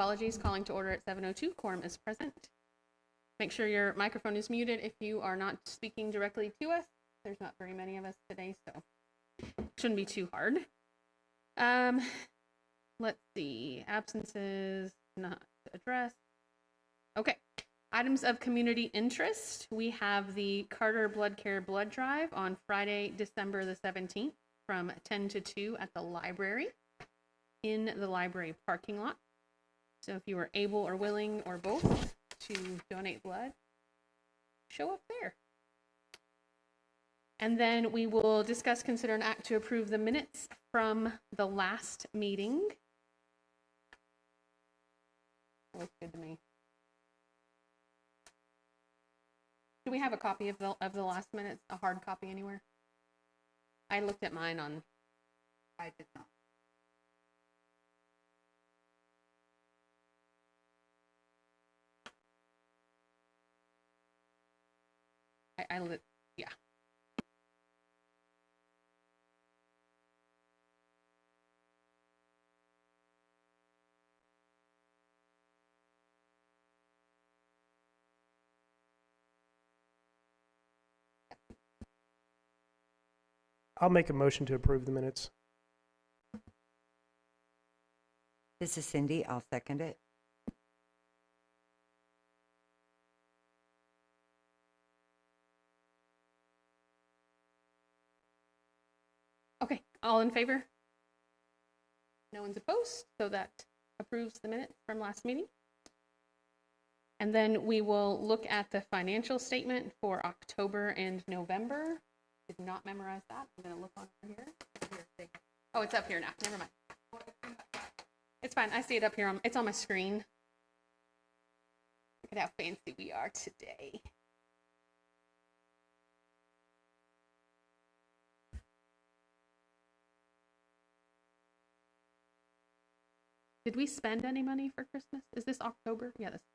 Apologies, calling to order at 7:02. Quorum is present. Make sure your microphone is muted if you are not speaking directly to us. There's not very many of us today, so shouldn't be too hard. Let's see, absences not addressed. Okay, items of community interest. We have the Carter Blood Care Blood Drive on Friday, December the 17th from 10 to 2 at the library in the library parking lot. So if you are able or willing or both to donate blood, show up there. And then we will discuss, consider, an act to approve the minutes from the last meeting. Looks good to me. Do we have a copy of the last minutes, a hard copy anywhere? I looked at mine on. I did not. Yeah. I'll make a motion to approve the minutes. This is Cindy. I'll second it. Okay, all in favor? No one's opposed, so that approves the minutes from last meeting. And then we will look at the financial statement for October and November. Did not memorize that. I'm going to look on here. Oh, it's up here now. Never mind. It's fine. I see it up here. It's on my screen. Look at how fancy we are today. Did we spend any money for Christmas? Is this October? Yeah, this is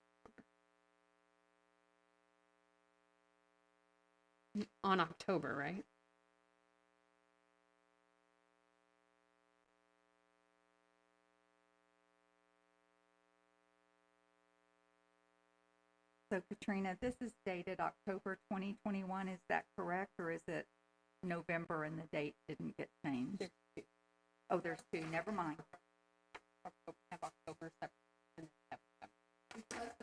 October. On October, right? So Katrina, this is dated October 2021. Is that correct, or is it November and the date didn't get changed? There's two. Oh, there's two. Never mind. October 7th and September.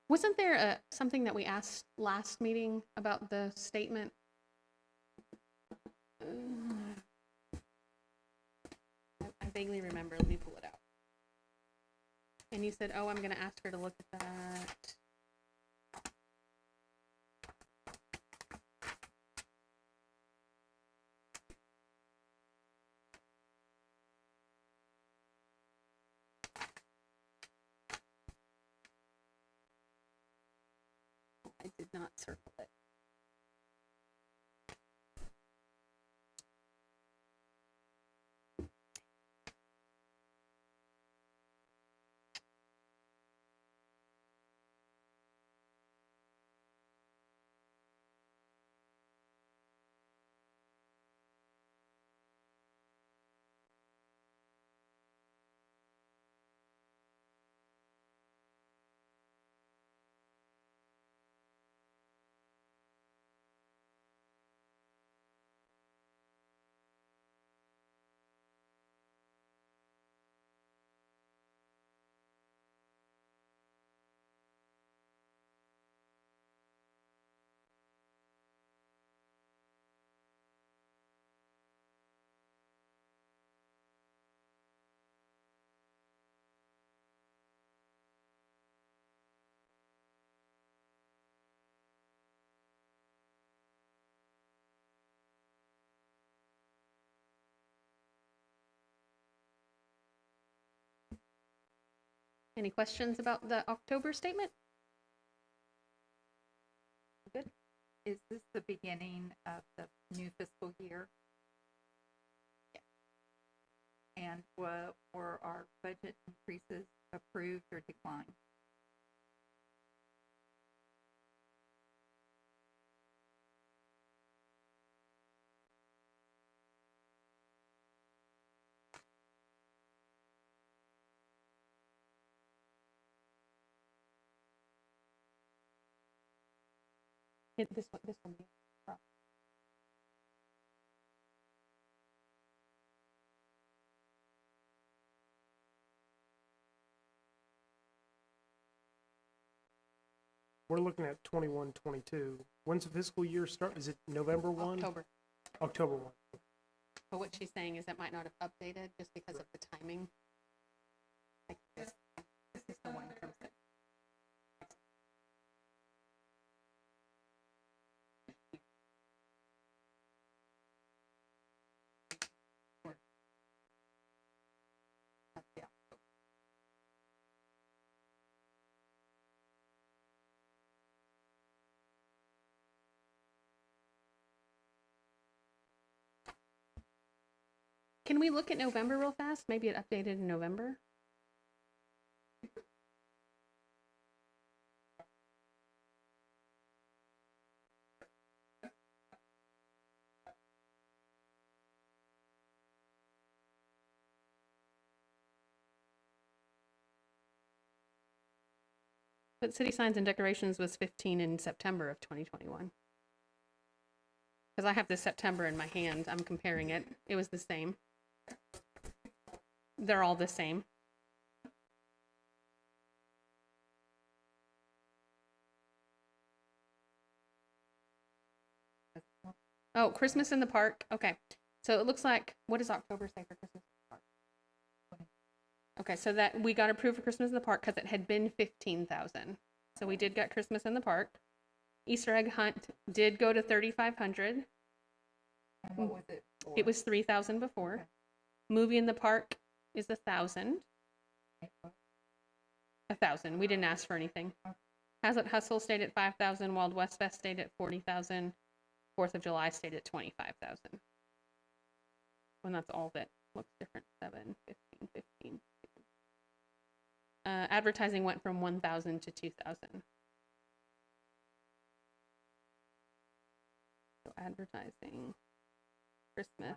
Wasn't there something that we asked last meeting about the statement? I vaguely remember. Let me pull it out. And you said, oh, I'm going to ask her to look at that. I did not circle it. Any questions about the October statement? Good. Is this the beginning of the new fiscal year? Yeah. And were our budget increases approved or declined? This one. We're looking at 21, 22. When's the fiscal year start? Is it November 1? October. October 1. But what she's saying is it might not have updated just because of the timing. Like this is the one from September. Can we look at November real fast? Maybe it updated in November. But city signs and decorations was 15 in September of 2021. Because I have this September in my hand. I'm comparing it. It was the same. They're all the same. Oh, Christmas in the park. Okay. So it looks like, what does October say for Christmas in the park? Okay, so that we got approved for Christmas in the park because it had been 15,000. So we did get Christmas in the park. Easter egg hunt did go to 3,500. And what was it for? It was 3,000 before. Okay. Movie in the park is 1,000. 1,000. We didn't ask for anything. Hazlitt Hustle stayed at 5,000. Wild West Fest stayed at 40,000. 4th of July stayed at 25,000. And that's all that looks different. 7, 15, 15. Advertising went from 1,000 to 2,000. So advertising, Christmas.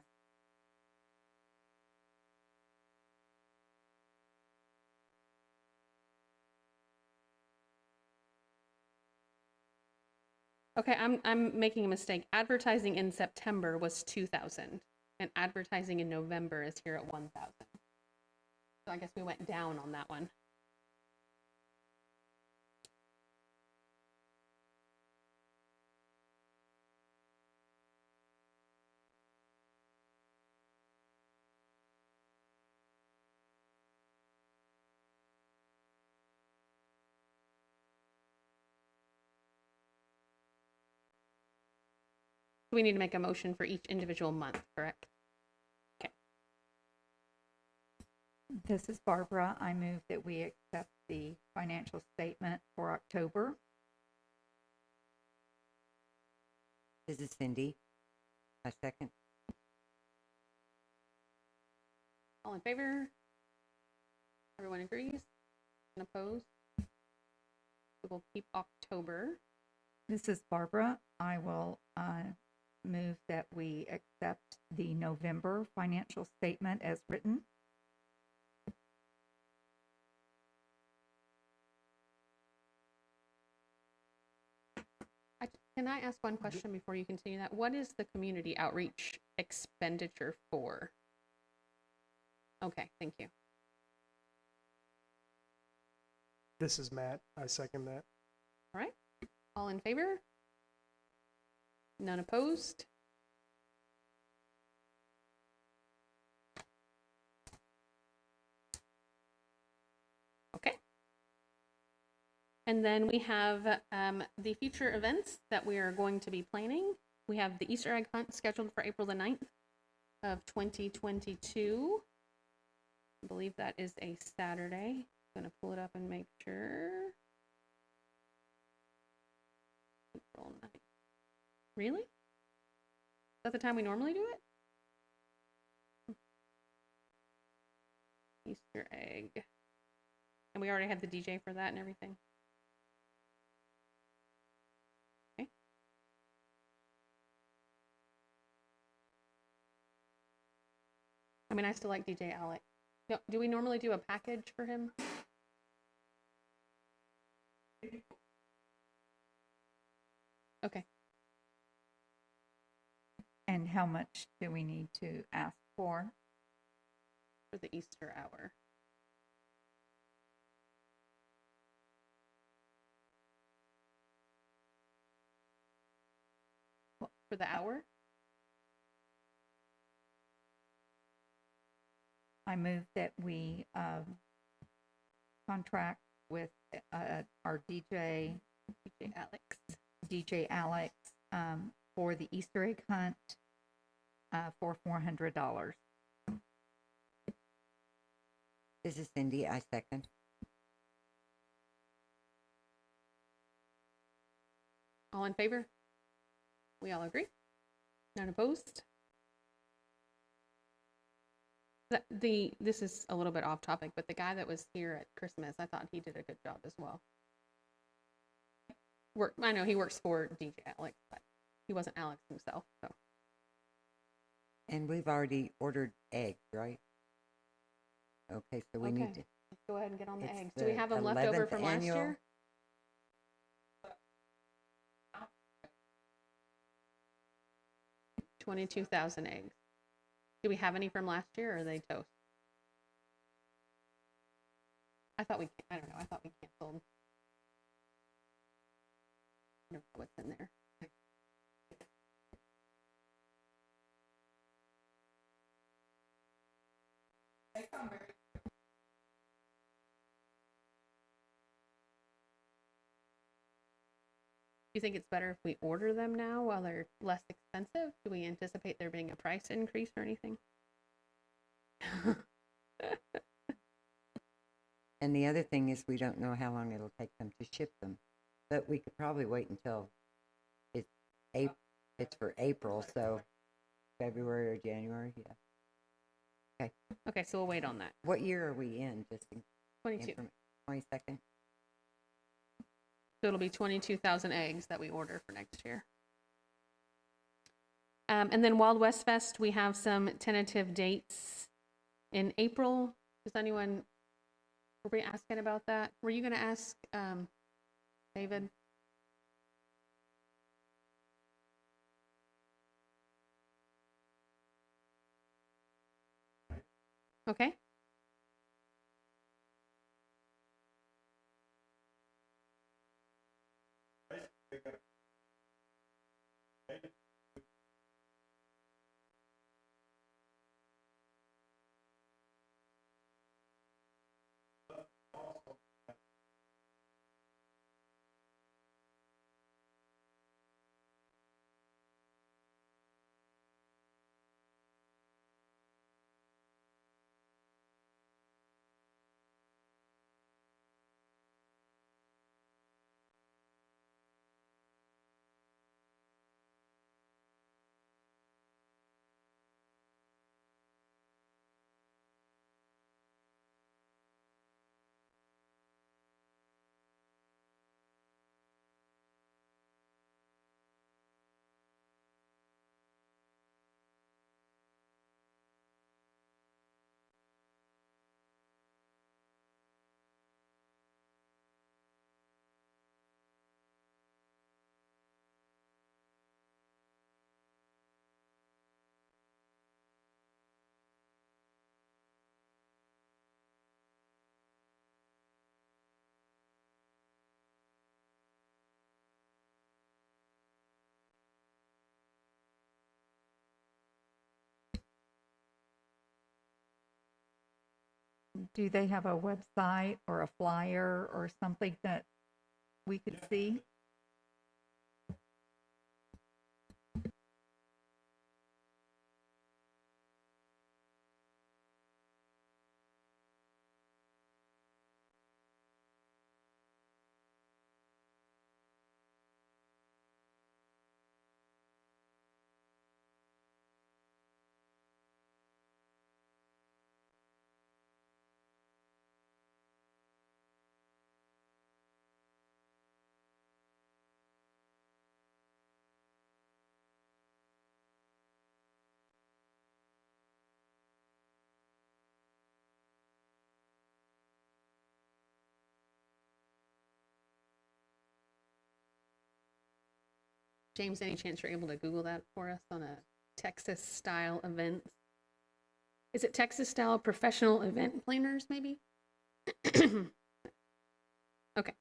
Okay, I'm making a mistake. Advertising in September was 2,000, and advertising in November is here at 1,000. So I guess we went down on that one. We need to make a motion for each individual month, correct? Okay. This is Barbara. I move that we accept the financial statement for October. This is Cindy. I second. All in favor? Everyone agrees? And opposed? We will keep October. This is Barbara. I will move that we accept the November financial statement as written. Can I ask one question before you continue that? What is the community outreach expenditure for? Okay, thank you. This is Matt. I second that. All right. All in favor? None opposed? Okay. And then we have the future events that we are going to be planning. We have the Easter egg hunt scheduled for April the 9th of 2022. I believe that is a Saturday. I'm going to pull it up and make sure. April 9th. Really? Is that the time we normally do it? Easter egg. And we already had the DJ for that and everything. Okay. I mean, I still like DJ Alec. No, do we normally do a package for him? Okay. And how much do we need to ask for? For the Easter hour. For the hour? I move that we contract with our DJ Alex for the Easter egg hunt for $400. This is Cindy. I second. All in favor? We all agree? None opposed? This is a little bit off topic, but the guy that was here at Christmas, I thought he did a good job as well. I know he works for DJ Alex, but he wasn't Alex himself. So. And we've already ordered eggs, right? Okay, so we need to. Let's go ahead and get on the It's eggs. Do we the have them left over 11th from last annual- year? $22,000 eggs. Do we have any from last year, or are they toast? I don't know. I thought we canceled. I don't know what's in there. Do you think it's better if we order them now while they're less expensive? Do we anticipate there being a price increase or anything? And the other thing is we don't know how long it'll take them to ship them, but we could probably wait until it's for April, so February or January. Yeah. Okay. Okay, so we'll wait on that. What year are we in? Just in 22. 22nd. So it'll be 22,000 eggs that we order for next year. And then Wild West Fest, we have some tentative dates in April. Were we asking about that? Were you going to ask, David? Okay. Do they have a website or a flyer or something that we could see? James, any chance you're able to Google that for us on a Texas style event? Is it Texas style professional event planners, maybe? Okay.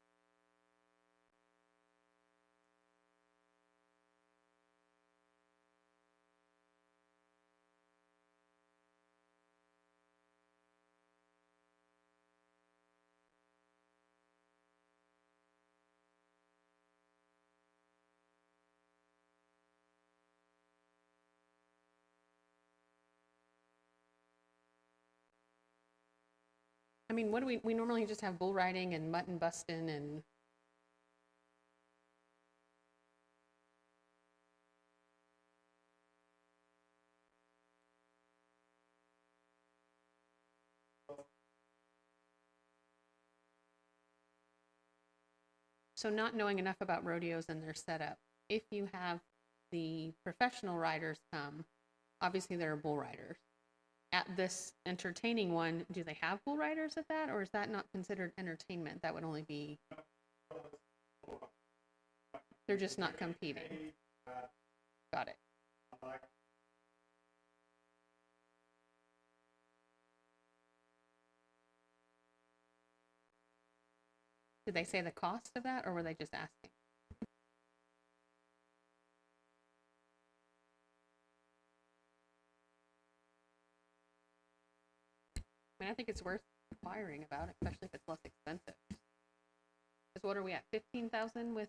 I mean, what do we normally just have bull riding and mutton busting and so not knowing enough about rodeos and their setup. If you have the professional riders come, obviously there are bull riders. At this entertaining one, do they have bull riders at that, or is that not considered entertainment? That would only be, they're just not competing. Got it. Did they say the cost of that, or were they just asking? I mean, I think it's worth inquiring about, especially if it's less expensive. Because what are we at, 15,000 with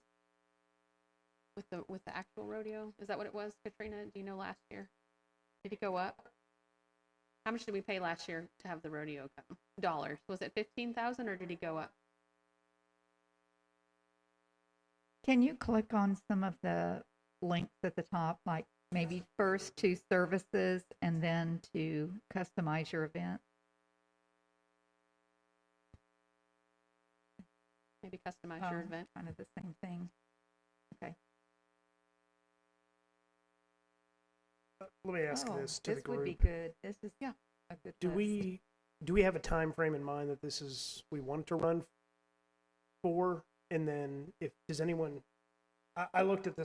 the actual rodeo? Is that what it was, Katrina? Do you know last year? Did it go up? How much did we pay last year to have the rodeo come? Dollars. Was it 15,000 or did he go up? Can you click on some of the links at the top, like maybe first to services and then to customize your event? Maybe customize your event. Kind of the same thing. Okay. Let me ask this to the This group. would be good. This is Yeah. a good Do list. we have a time frame in mind that this is we want to run for? And then if does anyone I looked at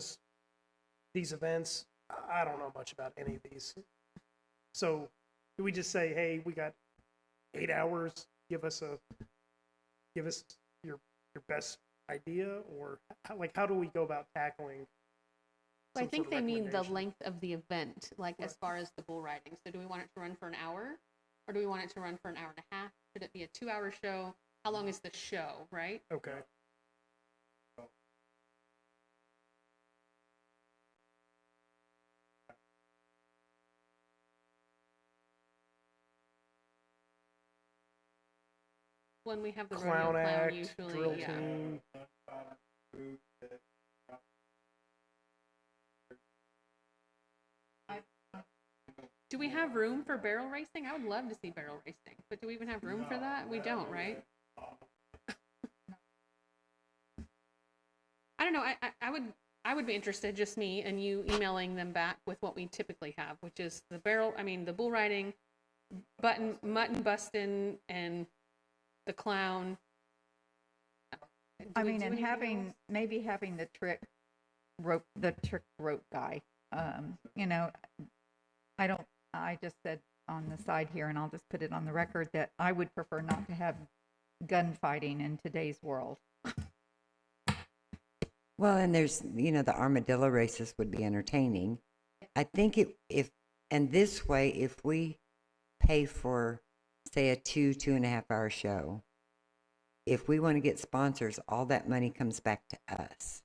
these events, I don't know much about any of these. So do we just say, hey, we got 8 hours, give us your best idea, or how do we go about tackling? I some think sort of they mean the recommendation? length of the event, like as far as the bull riding. So do we want it to run for an hour, or do we want it to run for an hour and a half? Should it be a 2-hour show? How long is the show, right? Okay. When we have the Clown rodeo clown, act, usually, drill yeah. team. Do we have room for barrel racing? I would love to see barrel racing, but do we even have room for that? We don't, right? I don't know. I would be interested, just me and you emailing them back with what we typically have, which is the bull riding, mutton busting, and the clown. I mean, and having the trick rope guy. I just said on the side here, and I'll just put it on the record that I would prefer not to have gunfighting in today's world. Well, and there's, the armadillo races would be entertaining. I think and this way, if we pay for, say, a 2.5 hour show, if we want to get sponsors, all that money comes back to us.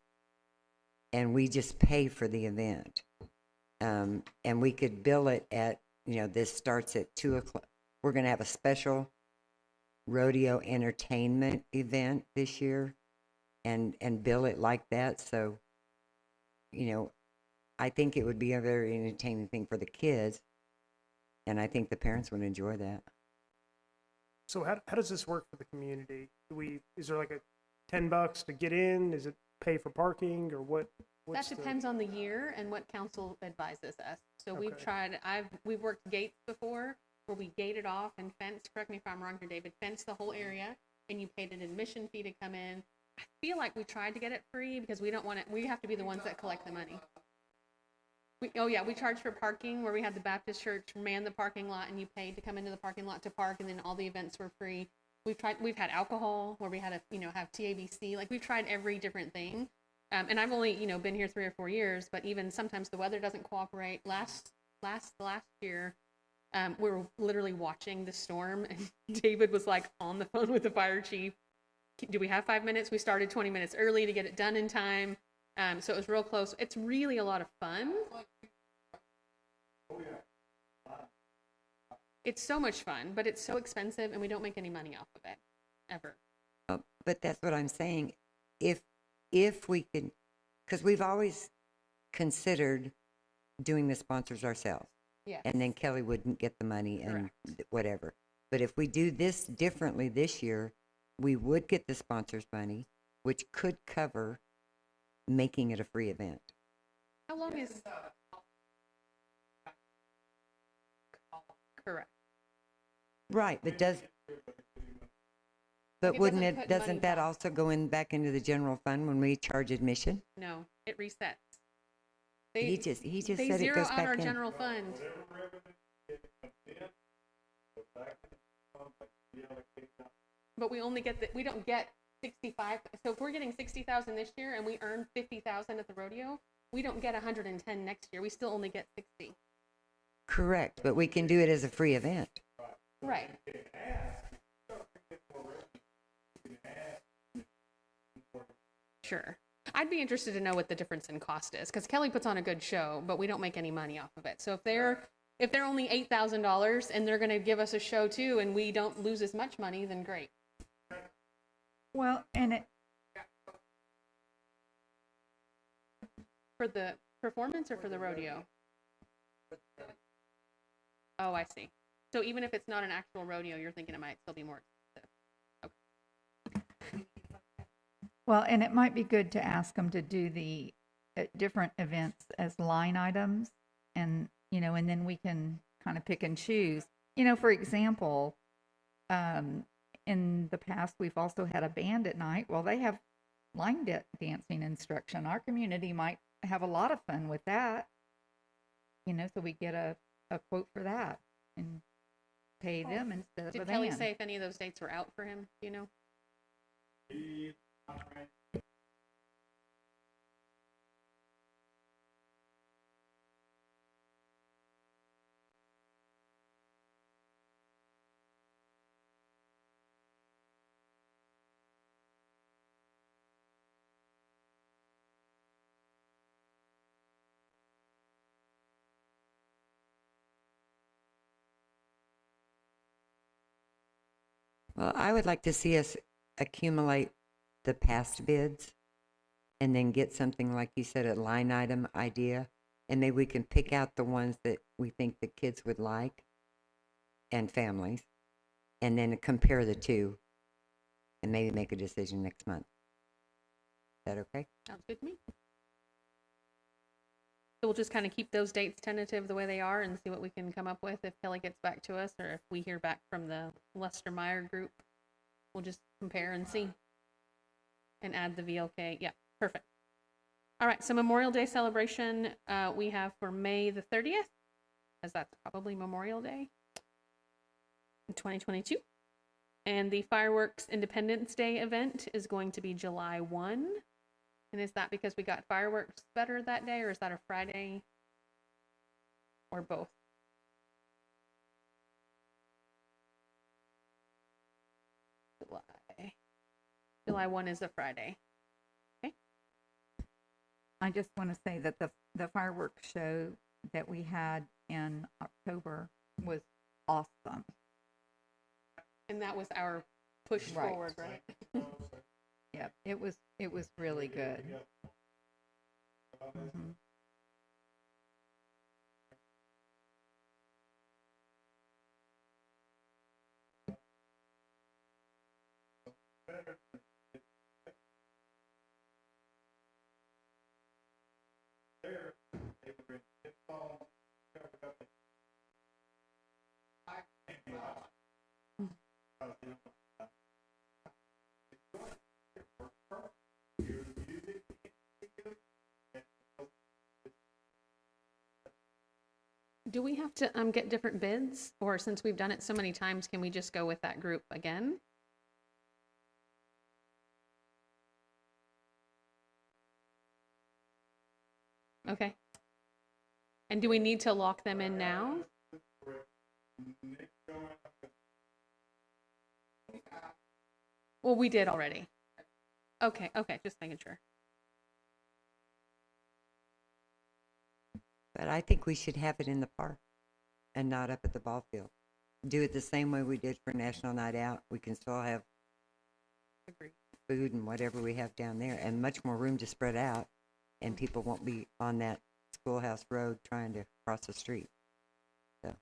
And we just pay for the event. And we could bill it at, this starts at 2 o'clock. We're going to have a special rodeo entertainment event this year and bill it like that. So, I think it would be a very entertaining thing for the kids. And I think the parents would enjoy that. So how does this work for the community? Is there like a $10 to get in? Is it pay for parking, or what? That depends on the year and what council advises us. So we've Okay. we've worked gates before where we gated off and fenced, correct me if I'm wrong here, David, fenced the whole area, and you paid an admission fee to come in. I feel like we tried to get it free because we don't want it. We have to be the ones that collect the money. We charged for parking where we had the Baptist church man the parking lot and you paid to come into the parking lot to park, and then all the events were free. We've had alcohol where we had to, have TABC. Like we've tried every different thing. And I've only, been here 3 or 4 years, but even sometimes the weather doesn't cooperate. Last year, we were literally watching the storm and David was like on the phone with the fire chief. Do we have 5 minutes? We started 20 minutes early to get it done in time. So it was real close. It's really a lot of fun. It's so much fun, but it's so expensive and we don't make any money off of it, ever. But that's what I'm saying. If we could, because we've always considered doing the sponsors ourselves. Yes. And then Kelly wouldn't get the money and Correct. whatever. But if we do this differently this year, we would get the sponsors money, which could cover making it a free event. How long is... Correct. Right, but It wouldn't doesn't it, put money doesn't that back. also go in back into the general fund when we charge admission? No, it resets. He just They said it zero goes out our back in. general fund. But we only get we don't get 65. So if we're getting 60,000 this year and we earn 50,000 at the rodeo, we don't get 110 next year. We still only get 60. Correct, but we can do it as a free event. Right. Sure. I'd be interested to know what the difference in cost is, because Kelly puts on a good show, but we don't make any money off of it. So if they're only $8,000 and they're going to give us a show too, and we don't lose as much money, then great. Well, and For the performance or for the rodeo? Oh, I see. So even if it's not an actual rodeo, you're thinking it might still be more expensive. Well, and it might be good to ask them to do the different events as line items, and and then we can kind of pick and choose. For example, in the past we've also had a band at night. Well, they have line dancing instruction. Our community might have a lot of fun with that. So we get a quote for that and pay them instead of a Did band. Kelly say if any of those dates were out for him? Do you know? Well, I would like to see us accumulate the past bids and then get something, like you said, a line item idea. And maybe we can pick out the ones that we think the kids would like and families, and then compare the two and maybe make a decision next month. Is that okay? Sounds good to me. So we'll just kind of keep those dates tentative the way they are and see what we can come up with if Kelly gets back to us, or if we hear back from the Lester Meyer group. We'll just compare and see and add the VLK. Yeah, perfect. All right, so Memorial Day celebration we have for May the 30th, as that's probably Memorial Day in 2022. And the Fireworks Independence Day event is going to be July 1. And is that because we got fireworks better that day, or is that a Friday, or both? July 1 is a Friday. Okay. I just want to say that the fireworks show that we had in October was awesome. And that was our push Right. forward, right? Yep, it was really good. Mhm. Do we have to get different bids, or since we've done it so many times, can we just go with that group again? Okay. And do we need to lock them in now? Well, we did already. Okay, okay, just making sure. But I think we should have it in the park and not up at the ball field. Do it the same way we did for National Night Out. We can still have Agreed. food and whatever we have down there, and much more room to spread out, and people won't be on that schoolhouse road trying to cross the street. So.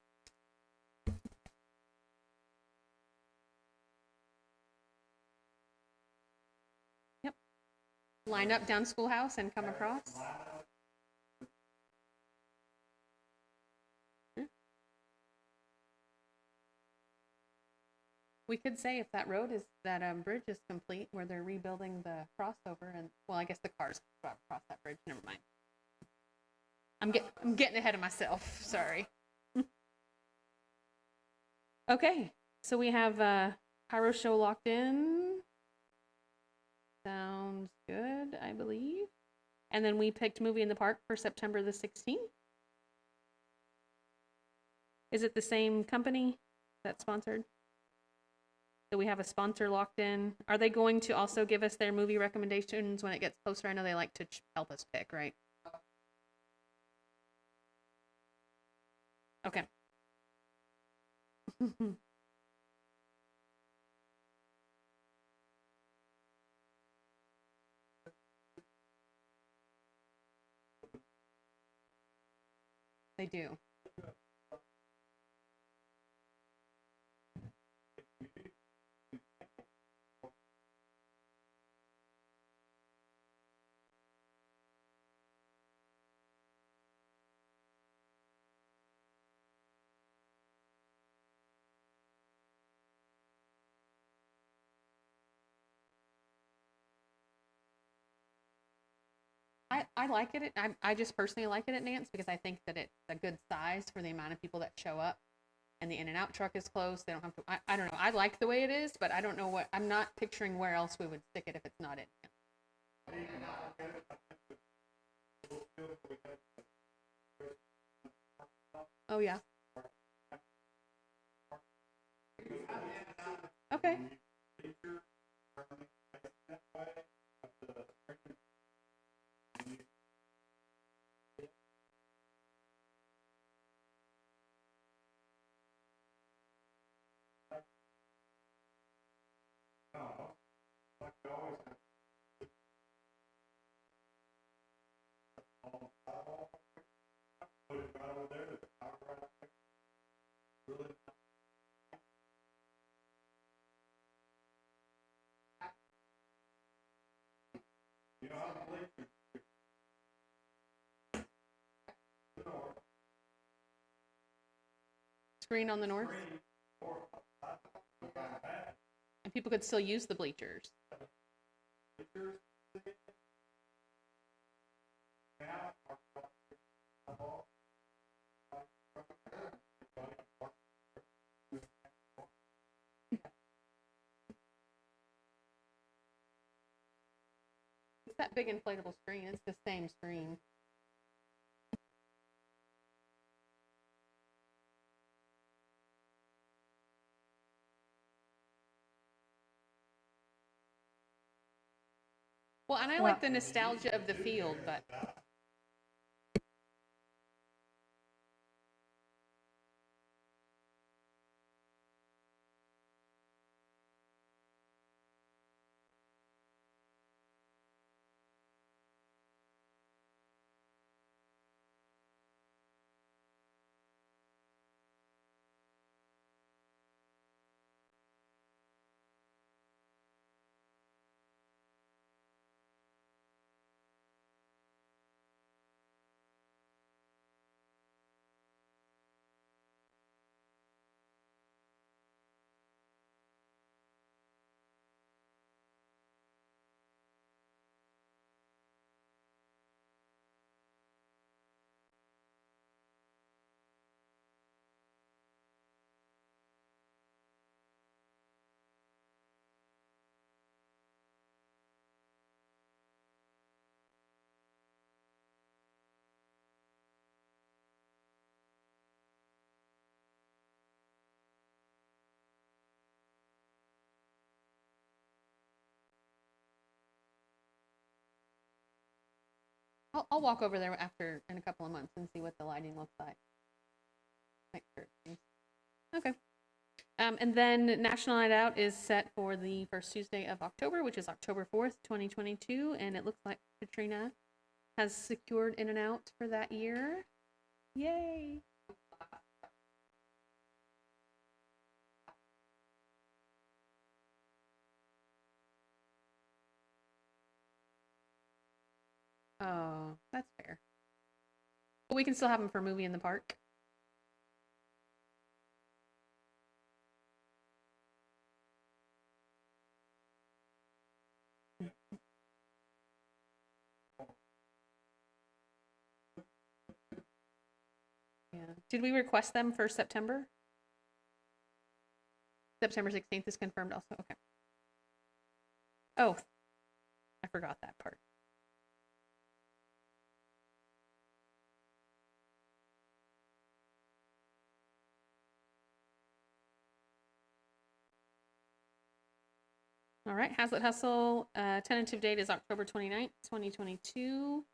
Yep. Line up down Schoolhouse and come across. We could say if that road is, that bridge is complete, where they're rebuilding the crossover, and, well, I guess the cars drive across that bridge, never mind. I'm getting ahead of myself, sorry. Okay, so we have Pyro Show locked in. Sounds good, I believe. And then we picked Movie in the Park for September the 16th. Is it the same company that sponsored? So we have a sponsor locked in. Are they going to also give us their movie recommendations when it gets closer? I know they like to help us pick, right? Okay. They do. I like it. I just personally like it at Nance because I think that it's a good size for the amount of people that show up, and the in and out truck is close. They don't have to. I don't know. I like the way it is, but I don't know what. I'm not picturing where else we would stick it if it's not in. Oh yeah. Okay. Screen on the north. And people could still use the bleachers. It's that big inflatable screen. It's the same screen. Well, and I like the nostalgia of the field, but I'll walk over there after in a couple of months and see what the lighting looks like. Make sure it seems- Okay. And then National Night Out is set for the first Tuesday of October, which is October 4th, 2022. And it looks like Katrina has secured In and Out for that year. Yay. Oh, that's fair. But we can still have them for movie in the park. Yeah. Did we request them for September? September 16th is confirmed also. Okay. Oh, I forgot that part. All right, Hazlitt Hustle, tentative date is October 29th, 2022.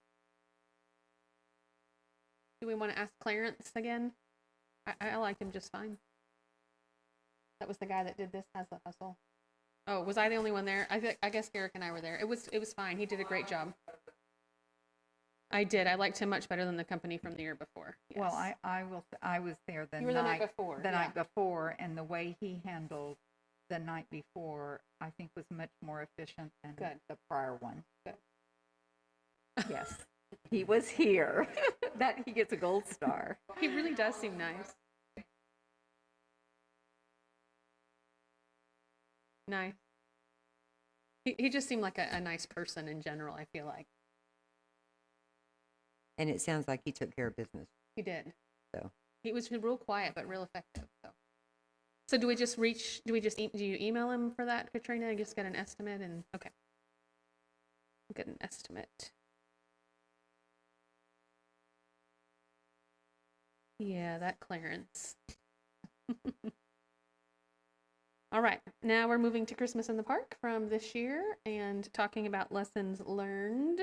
Do we want to ask Clarence again? I like him just fine. That was the guy that did this Hazlitt Hustle. Oh, was I the only one there? I guess Garrick and I were there. It was fine. He did a great job. I did. I liked him much better than the company from the year before. Yes. Well, I was there You were the night before. the yeah. night before, and the way he handled the night before, I think, was much more efficient than Good. the prior one. Good. Yes, he was here. That he gets a gold star. He really does seem nice. Nice. He just seemed like a nice person in general, I feel like. And it sounds like he took care of business. He did. So He was real quiet, but real effective. So do you email him for that, Katrina, and just get an estimate? And okay. Get an estimate. Yeah, that Clarence. All right, now we're moving to Christmas in the Park from this year and talking about lessons learned.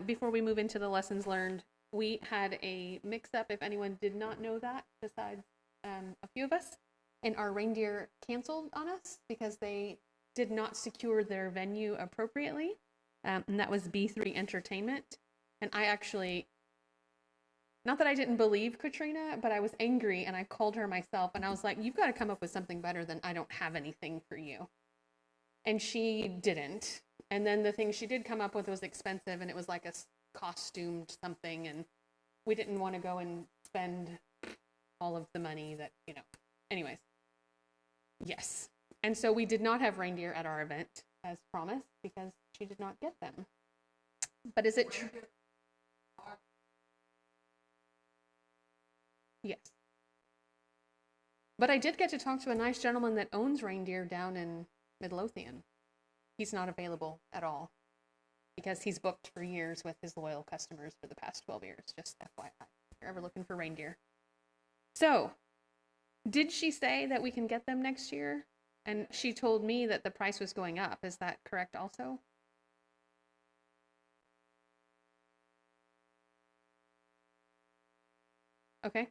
Before we move into the lessons learned, we had a mix-up, if anyone did not know that, besides a few of us, and our reindeer canceled on us because they did not secure their venue appropriately, and that was B3 Entertainment. And I actually, not that I didn't believe Katrina, but I was angry and I called her myself and I was like, you've got to come up with something better than I don't have anything for you. And she didn't. And then the thing she did come up with was expensive and it was like a costumed something, and we didn't want to go and spend all of the money that, anyways. Yes. And so we did not have reindeer at our event as promised because she did not get them. But is it true? Yes. But I did get to talk to a nice gentleman that owns reindeer down in Midlothian. He's not available at all because he's booked for years with his loyal customers for the past 12 years. Just FYI, if you're ever looking for reindeer. So, did she say that we can get them next year? And she told me that the price was going up. Is that correct also? Okay.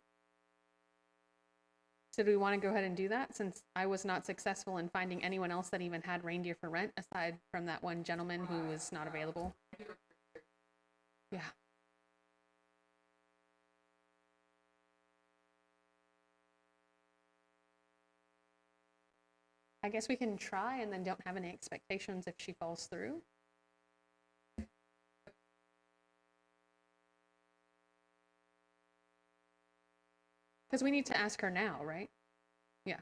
So do we want to go ahead and do that, since I was not successful in finding anyone else that even had reindeer for rent aside from that one gentleman who was not available? Yeah. I guess we can try and then don't have any expectations if she falls through. Because we need to ask her now, right? Yeah.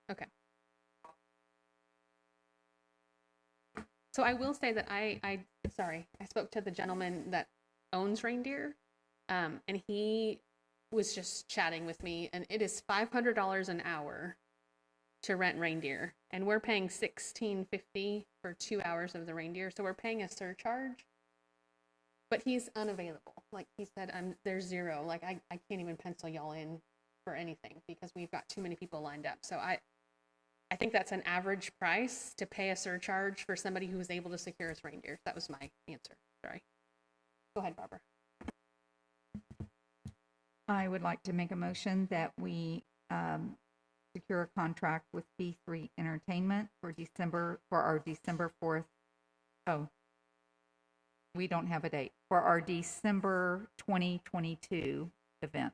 Okay. So I will say that I spoke to the gentleman that owns reindeer, and he was just chatting with me, and it is $500 an hour to rent reindeer, and we're paying $16.50 for 2 hours of the reindeer, so we're paying a surcharge. But he's unavailable. Like he said, there's zero. Like I can't even pencil y'all in for anything because we've got too many people lined up. So I think that's an average price to pay a surcharge for somebody who was able to secure his reindeer. That was my answer. Sorry. Go ahead, Barbara. I would like to make a motion that we secure a contract with B3 Entertainment for our December 4th. Oh, we don't have a date for our December 2022 event,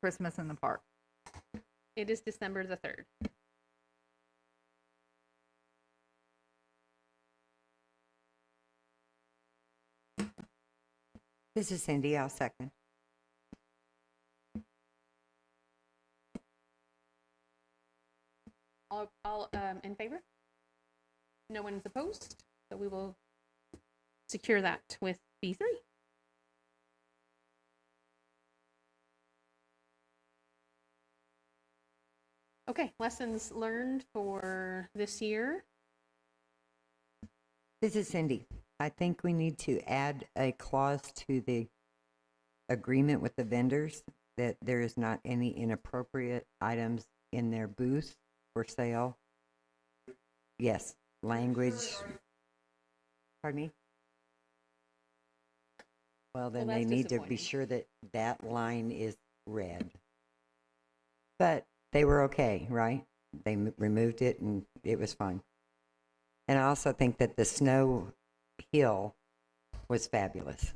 Christmas in the Park. It is December the 3rd. This is Cindy. I'll second. All in favor? No one's opposed, so we will secure that with B3. Okay, lessons learned for this year. This is Cindy. I think we need to add a clause to the agreement with the vendors that there is not any inappropriate items in their booth for sale. Yes, language. Pardon me? Well, then Well, they that's need to be disappointing. sure that that line is read. But they were okay, right? They removed it and it was fine. And I also think that the snow hill was fabulous.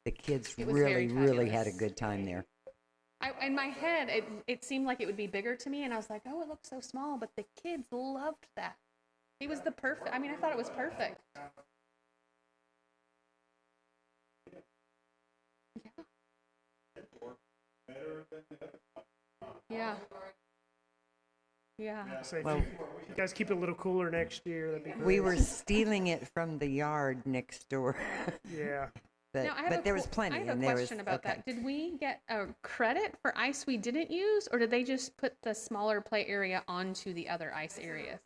The kids It was really, very really had a fabulous. good time there. In my head, it seemed like it would be bigger to me, and I was like, oh, it looks so small, but the kids loved that. It was the perfect, I mean, I thought it was perfect. Yeah. Yeah. So if Well- you guys keep it a little cooler next year, that'd be great. We were stealing it from the yard next door. Yeah. But, Now, I have but a there was plenty. I have a and there question was, about okay. that. Did we get a credit for ice we didn't use, or did they just put the smaller play area onto the other ice areas?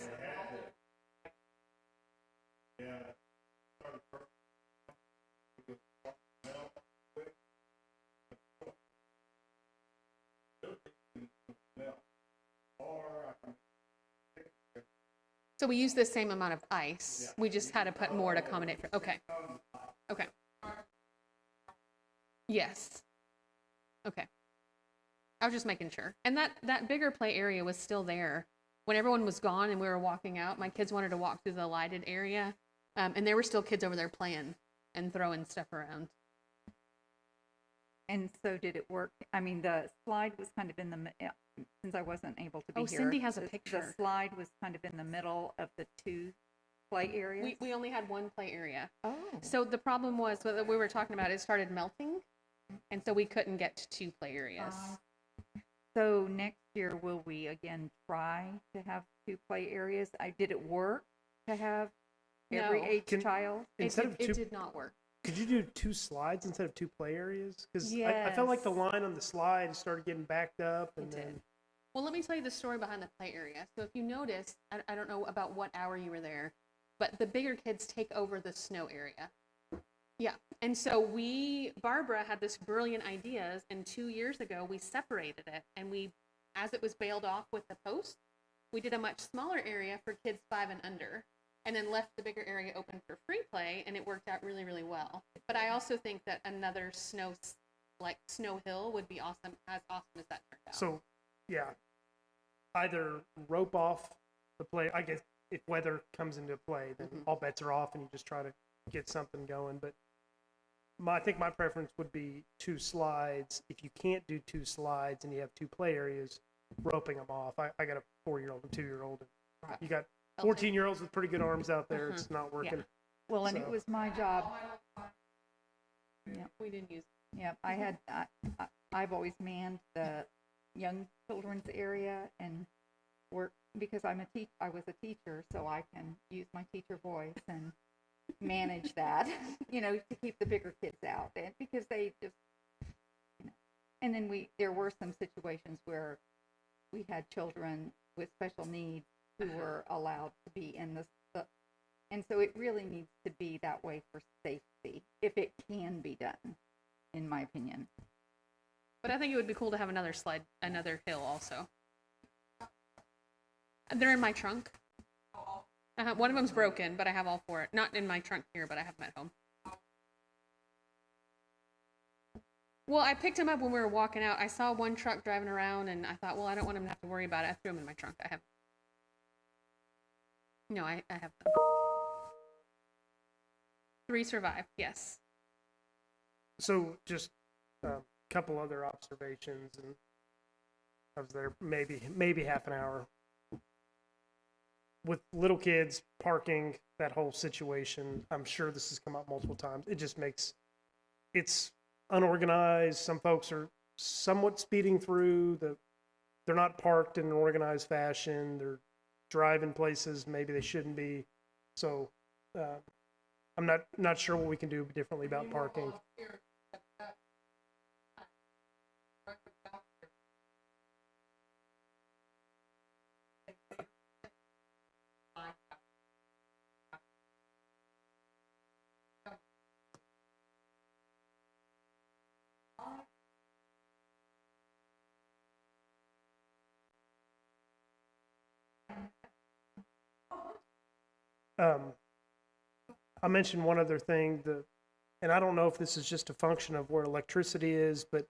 So we used the same amount of ice. We just had to put more to accommodate for. Okay. Okay. Yes. Okay. I was just making sure. And that bigger play area was still there. When everyone was gone and we were walking out, my kids wanted to walk through the lighted area. And there were still kids over there playing and throwing stuff around. And so did it work? I mean, the slide was kind of in the, since I wasn't able to be Oh, here. Cindy has a the picture. slide was kind of in the middle of the two play areas. We only had one play area. Oh. So the problem was what we were talking about, it started melting. And so we couldn't get to two play areas. So next year, will we again try to have two play areas? Did it work to have every No. age child? Instead of It two, did not work. could you do two slides instead of two play areas? Because I felt like the Yes. line on the slide started getting backed up, and It then did. Well, let me tell you the story behind the play area. So if you notice, I don't know about what hour you were there, but the bigger kids take over the snow area. Yeah. And so Barbara had this brilliant ideas, and 2 years ago we separated it, and as it was bailed off with the post, we did a much smaller area for kids 5 and under, and then left the bigger area open for free play, and it worked out really, really well. But I also think that another snow hill would be awesome, as awesome as that turned out. so yeah, either rope off the play. I guess if weather comes into play, then all bets are off, and you just try to get something going. But I think my preference would be two slides. If you can't do two slides and you have two play areas, roping them off. I got a 4-year-old and 2-year-old. Right. You got 14-year-olds with pretty good arms out there. It's not working. Well, and it So- was my job. Yeah. We didn't use Yeah, I've always manned the young children's area and work because I was a teacher, so I can use my teacher voice and manage that, to keep the bigger kids out, and because they just, and then there were some situations where we had children with special needs who were allowed to be in the and so it really needs to be that way for safety, if it can be done, in my opinion. But I think it would be cool to have another hill also. They're in my trunk. One of them's broken, but I have all four. Not in my trunk here, but I have them at home. Well, I picked them up when we were walking out. I saw one truck driving around, and I thought, well, I don't want him to have to worry about it. I threw them in my trunk. I have. No, I have them. 3 survived. Yes. So just a couple other observations, and I was there maybe half an hour. With little kids parking, that whole situation, I'm sure this has come up multiple times. It just makes it's unorganized. Some folks are somewhat speeding through. They're not parked in an organized fashion. They're driving places maybe they shouldn't be. So I'm not sure what we can do differently about parking. I mentioned one other thing, and I don't know if this is just a function of where electricity is, but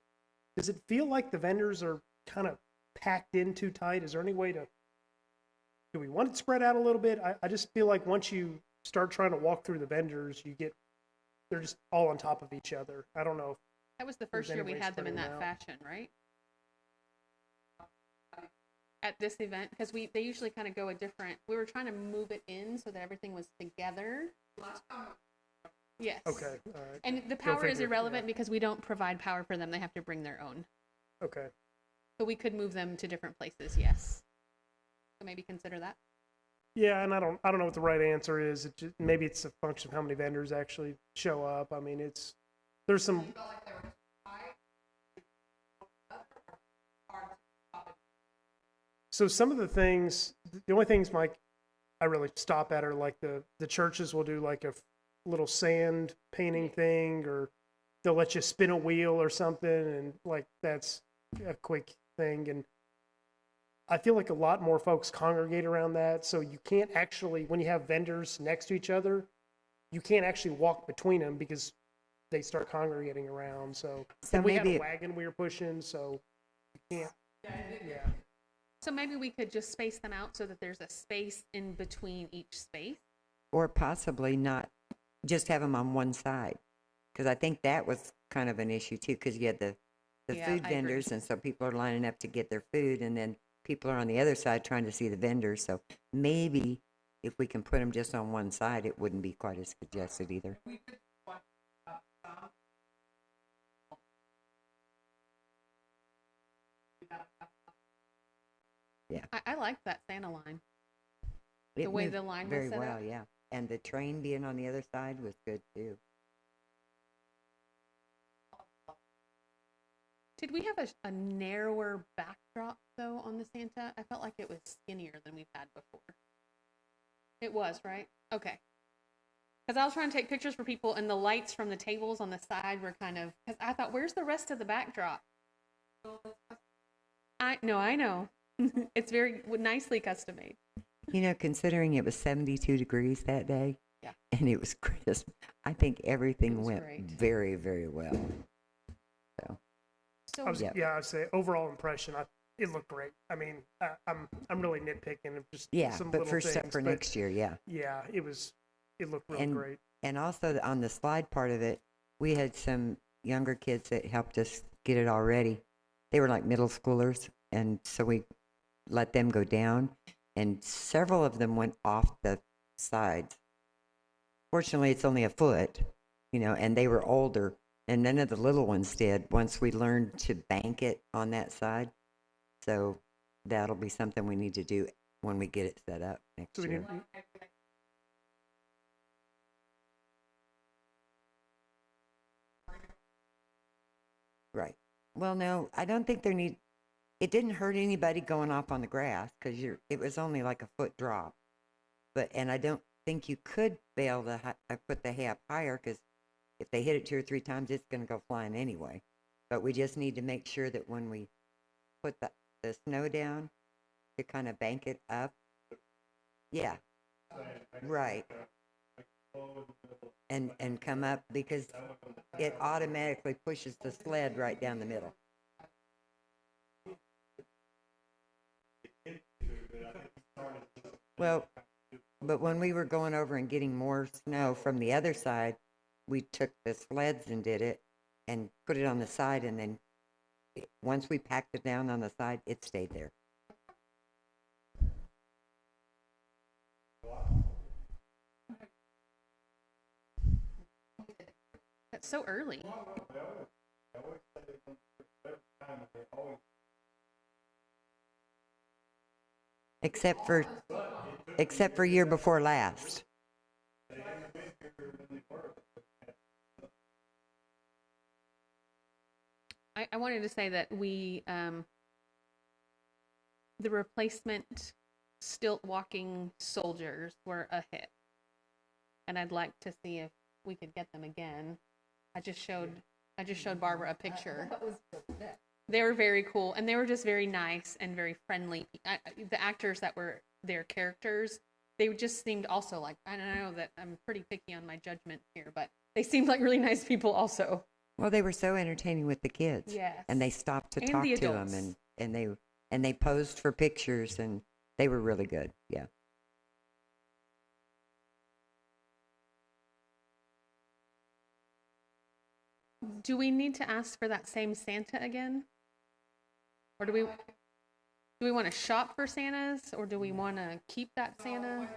does it feel like the vendors are kind of packed in too tight? Is there any way do we want it spread out a little bit? I just feel like once you start trying to walk through the vendors, they're just all on top of each other. I don't know. That was the first year we had them in that fashion, right? At this event, because they usually kind of go a different. We were trying to move it in so that everything was together. Yes. Okay. All right. And the power is irrelevant because we don't provide power for them. They have to bring their own. Okay. So we could move them to different places. Yes. So maybe consider that. Yeah, and I don't know what the right answer is. Maybe it's a function of how many vendors actually show up. I mean, there's some. So some of the things, the only things, Mike, I really stop at are like the churches will do like a little sand painting thing, or they'll let you spin a wheel or something, and like that's a quick thing. And I feel like a lot more folks congregate around that, so you can't actually, when you have vendors next to each other, you can't actually walk between them because they start congregating around. So we had a wagon we were pushing, so you can't. Yeah. So maybe we could just space them out so that there's a space in between each space. Or possibly not, just have them on one side. Because I think that was kind of an issue too, because you had the food vendors, and so people are lining up to get their food, and then people are on the other side trying to see the vendors. So maybe if we can put them just on one side, it wouldn't be quite as congested either. Yeah. I like that Santa line. The way the line was very set well, up. yeah. And the train being on the other side was good too. Did we have a narrower backdrop, though, on the Santa? I felt like it was skinnier than we've had before. It was, right? Okay. Because I was trying to take pictures for people, and the lights from the tables on the side were kind of... Because I thought, where's the rest of the backdrop? I know. It's very nicely custom made. You know, considering it was 72 degrees that day, yeah, and it was crisp, I think everything went great. very, very well. So I'd say overall impression, it looked great. I mean, I'm really nitpicking of just some but little first things, step for next year, yeah. Yeah, it looked really great. And also on the slide part of it, we had some younger kids that helped us get it all ready. They were like middle schoolers, and so we let them go down, and several of them went off the sides. Fortunately, it's only a foot, and they were older, and none of the little ones did once we learned to bank it on that side. So that'll be something we need to do when we get it set up next year. Right. Well, no, I don't think it didn't hurt anybody going off on the grass because it was only like a foot drop. And I don't think you could bail put the hay up higher because if they hit it 2 or 3 times, it's going to go flying anyway. But we just need to make sure that when we put the snow down to kind of bank it up, Yeah. Right. And come up because it automatically pushes the sled right down the middle. Well, but when we were going over and getting more snow from the other side, we took the sleds and did it and put it on the side, and then once we packed it down on the side, it stayed there. That's so early. Except for year before last. I wanted to say that we, the replacement stilt walking soldiers were a hit. And I'd like to see if we could get them again. I just showed Barbara a picture. They were very cool, and they were just very nice and very friendly. The actors that were their characters, they just seemed also like, I don't know that I'm pretty picky on my judgment here, but they seemed like really nice people also. Well, they were so entertaining with the kids. Yes. And they stopped to And talk the to adults. them, and they posed for pictures, and they were really good. Yeah. Do we need to ask for that same Santa again? Or do we want to shop for Santas, or do we want to keep that Santa?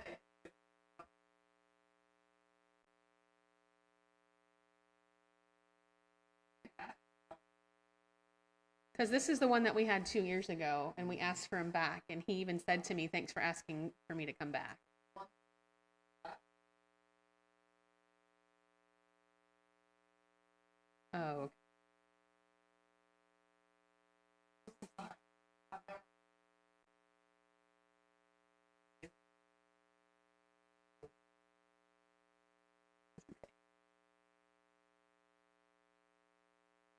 Because this is the one that we had 2 years ago, and we asked for him back, and he even said to me, "Thanks for asking for me to come back." Oh, okay.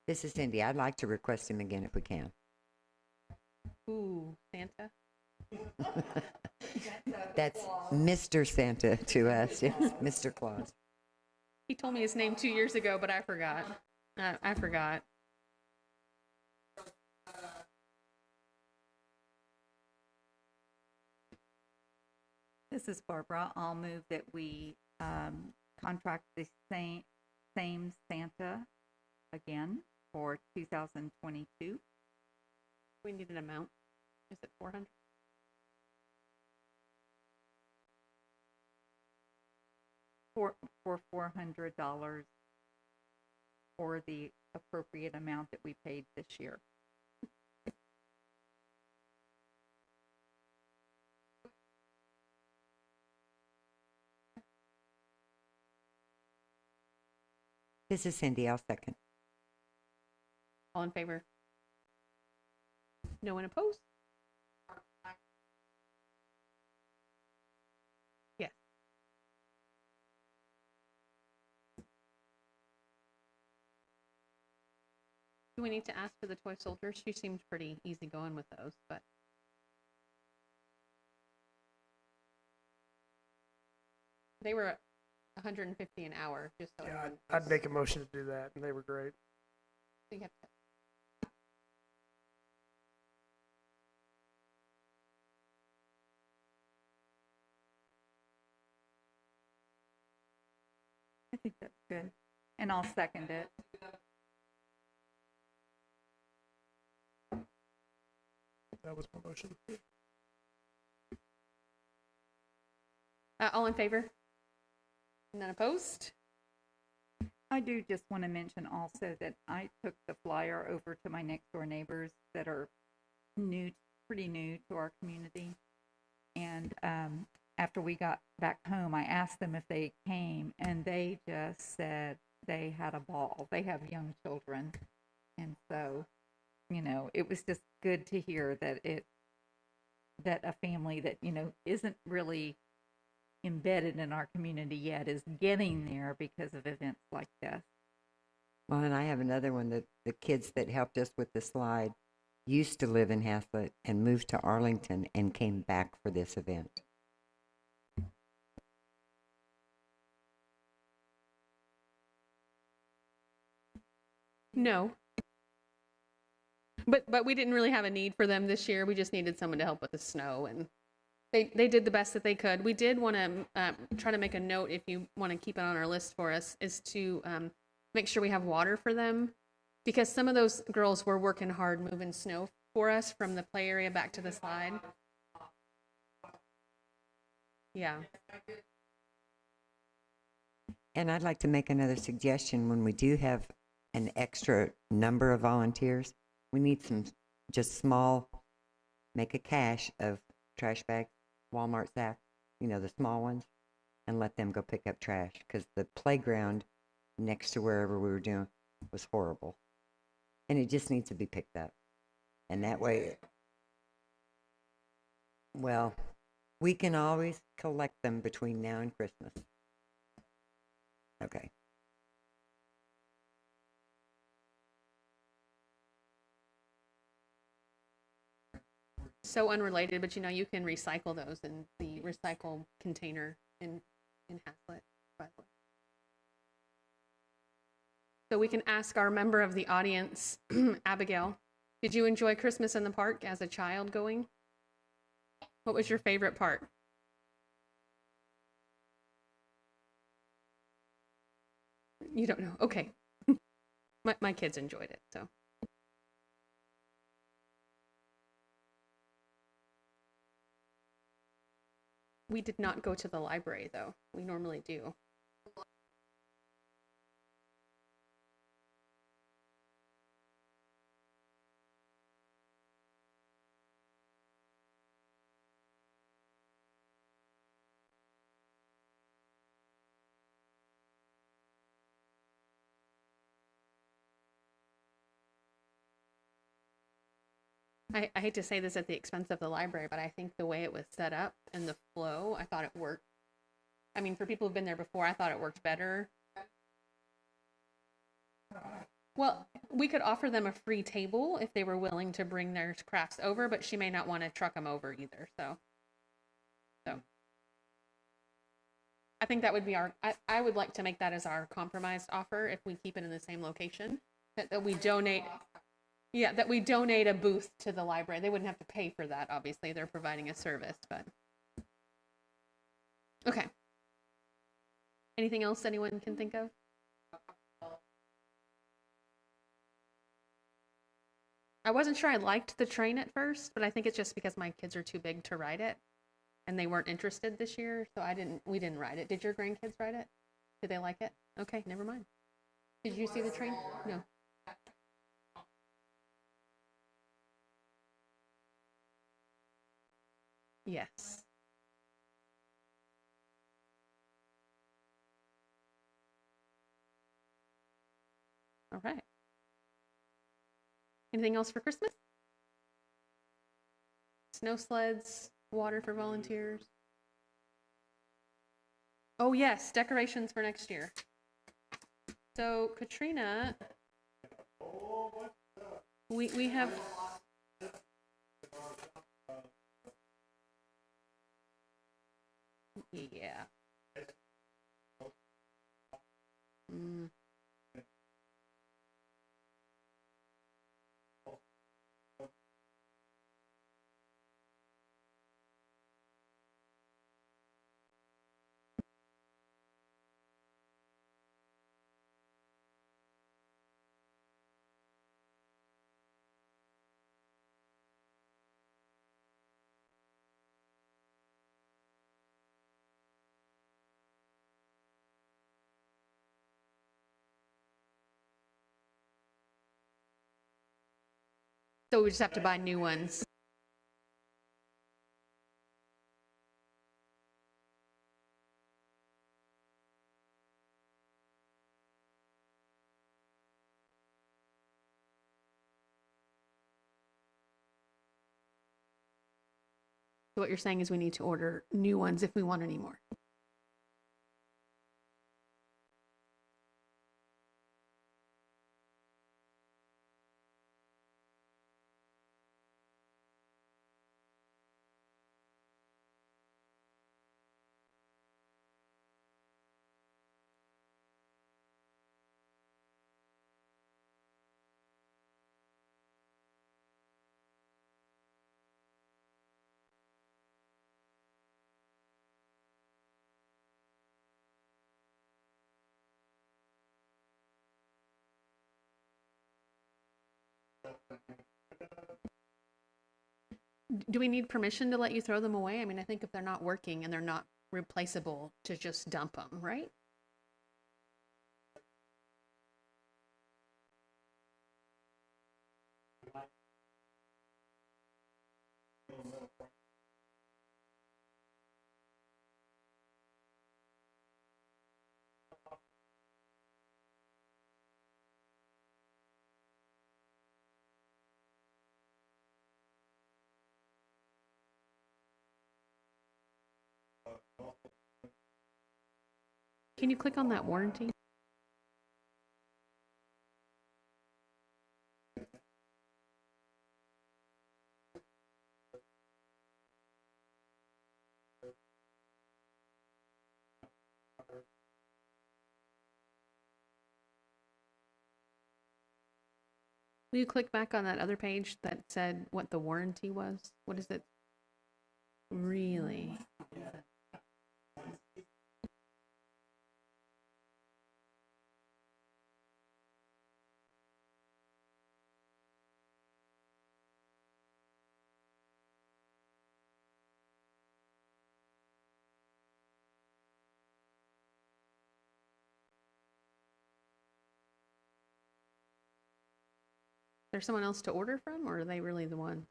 This is Cindy. I'd like to request him again if we can. Ooh, Santa. That's Mr. Santa to us. Yes, Mr. Claus. He told me his name 2 years ago, but I forgot. I forgot. This is Barbara. I'll move that we contract the same Santa again for 2022. We need an amount. Is it 400? For $400 or the appropriate amount that we paid this year. This is Cindy. I'll second. All in favor? No one opposed? Yes. Do we need to ask for the toy soldiers? She seemed pretty easygoing with those, but they were $150 an hour, just so Yeah, everyone I'd knows. make a motion to do that, and they were great. So you have to- I think that's good. And I'll second it. That was my motion. All in favor? None opposed? I do just want to mention also that I took the flyer over to my next door neighbors that are pretty new to our community. And after we got back home, I asked them if they came, and they just said they had a ball. They have young children. And so, it was just good to hear that a family that, isn't really embedded in our community yet is getting there because of events like this. Well, and I have another one that the kids that helped us with the slide used to live in Haslett and moved to Arlington and came back for this event. No. But we didn't really have a need for them this year. We just needed someone to help with the snow, and they did the best that they could. We did want to try to make a note, if you want to keep it on our list for us, is to make sure we have water for them, because some of those girls were working hard moving snow for us from the play area back to the slide. Yeah. And I'd like to make another suggestion. When we do have an extra number of volunteers, we need some just small, make a cache of trash bags, Walmart sacks, the small ones, and let them go pick up trash, because the playground next to wherever we were doing was horrible. And it just needs to be picked up. And that way, well, we can always collect them between now and Christmas. Okay. So unrelated, but you can recycle those in the recycle container in Haslett, by the way. So we can ask our member of the audience, Abigail, did you enjoy Christmas in the park as a child going? What was your favorite part? You don't know. Okay. My kids enjoyed it, so. We did not go to the library, though. We normally do. I hate to say this at the expense of the library, but I think the way it was set up and the flow, I thought it worked. I mean, for people who've been there before, I thought it worked better. Well, we could offer them a free table if they were willing to bring their crafts over, but she may not want to truck them over either. So I think that would be I would like to make that as our compromised offer if we keep it in the same location, that we donate. Yeah, that we donate a booth to the library. They wouldn't have to pay for that, obviously. They're providing a service, but. Okay. Anything else anyone can think of? I wasn't sure I liked the train at first, but I think it's just because my kids are too big to ride it, and they weren't interested this year, so we didn't ride it. Did your grandkids ride it? Did they like it? Okay, never mind. Did you see the train? No. Yes. All right. Anything else for Christmas? Snow sleds, water for volunteers. Oh yes, decorations for next year. So Katrina, we have. Yeah. Mm. So we just have to buy new ones. So what you're saying is we need to order new ones if we want any more. Do we need permission to let you throw them away? I mean, I think if they're not working and they're not replaceable, to just dump them, right? Can you click on that warranty? Will you click back on that other page that said what the warranty was? What is it? Really? There's someone else to order from, or are they really the one?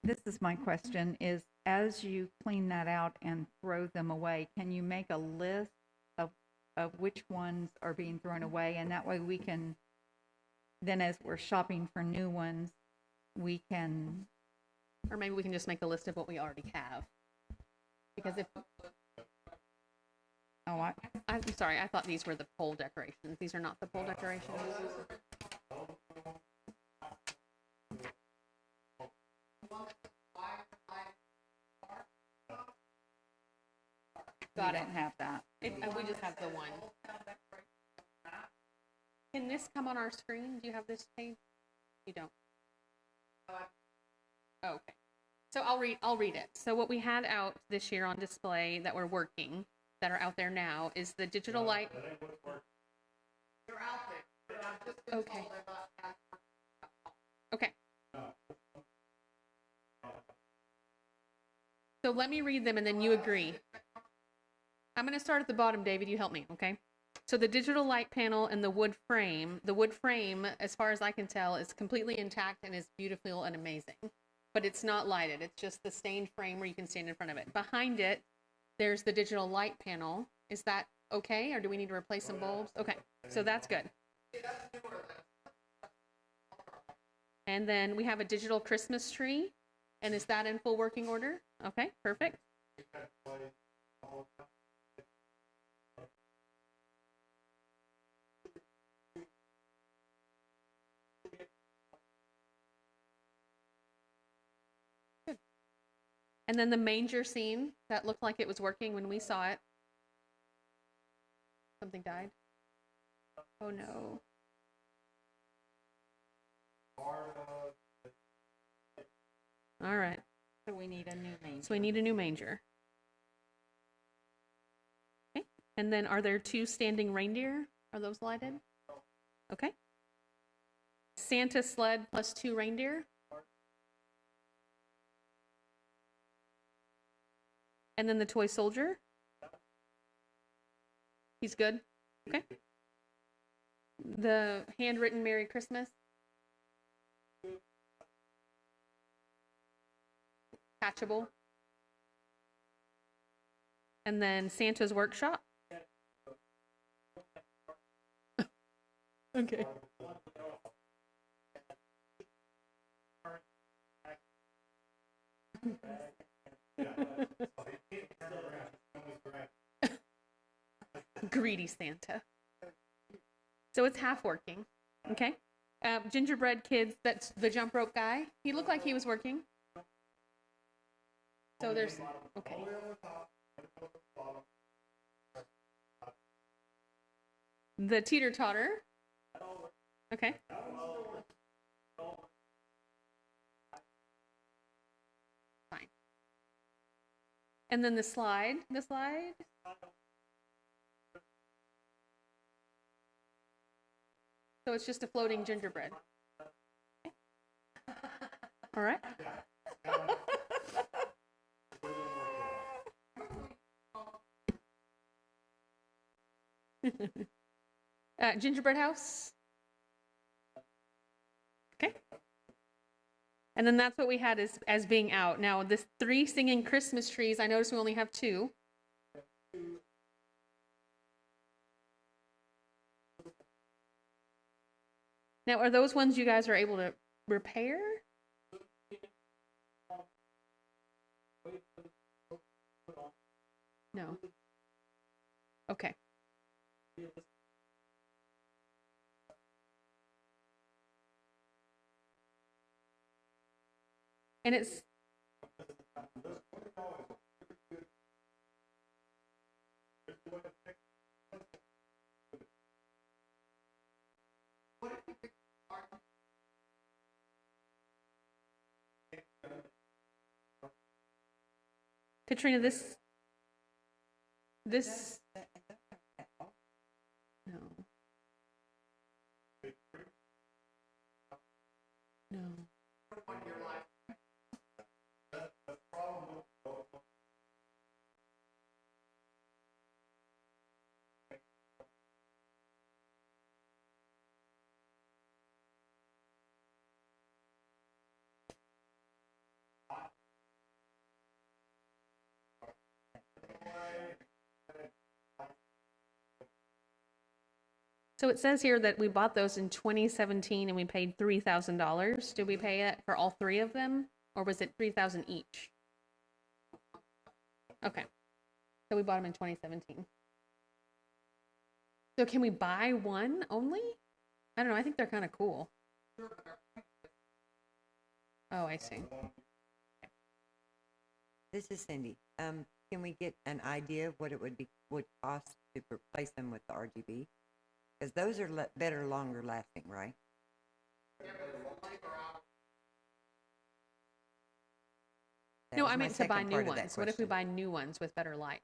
This is my question, is as you clean that out and throw them away, can you make a list of which ones are being thrown away? And that way we can, then as we're shopping for new ones, we can. Or maybe we can just make a list of what we already have. Because if, Oh, I'm sorry, I thought these were the pole decorations. These are not the pole decorations. Got it. Don't have that. We just have the one. Can this come on our screen? Do you have this page? You don't. Oh, okay. So I'll read it. So what we had out this year on display that we're working, that are out there now, is the digital light. They're out there. Okay. Okay. So let me read them and then you agree. I'm going to start at the bottom, David. You help me, okay? So the digital light panel and the wood frame, as far as I can tell, is completely intact and is beautiful and amazing. But it's not lighted. It's just the stained frame where you can stand in front of it. Behind it, there's the digital light panel. Is that okay, or do we need to replace some bulbs? Okay, so that's good. And then we have a digital Christmas tree. And is that in full working order? Okay, perfect. Good. And then the manger scene, that looked like it was working when we saw it. Something died. Oh no. All right. So we need a new manger. So we need a new manger. Okay. And then are there 2 standing reindeer? Are those lighted? Okay. Santa sled plus 2 reindeer. And then the toy soldier. He's good. Okay. The handwritten Merry Christmas. Patchable. And then Santa's workshop. Okay. Greedy Santa. So it's half working. Okay. Gingerbread kids, that's the jump rope guy. He looked like he was working. So there's, okay. The teeter-totter. Okay. Fine. And then the slide. So it's just a floating gingerbread. Okay. All right. Gingerbread house. Okay. And then that's what we had as being out. Now, this 3 singing Christmas trees, I noticed we only have 2. Now, are those ones you guys are able to repair? No. Okay. And it's Katrina, this no. No. So it says here that we bought those in 2017 and we paid $3,000. Did we pay it for all 3 of them, or was it $3,000 each? Okay, so we bought them in 2017. So can we buy one only? I don't know. I think they're kind of cool. Oh, I see. This is Cindy. Can we get an idea of what it would cost to replace them with the RGB? Because those are better, longer lasting, right? That No, was I my meant to buy second new part of that ones. What if we question. buy new ones with better light?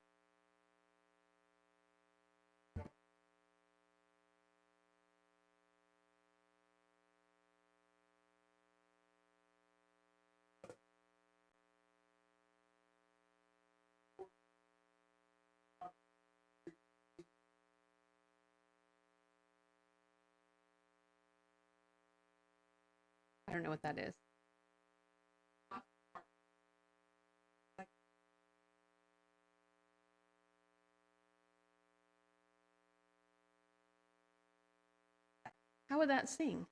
I don't know what that is. How would that sing?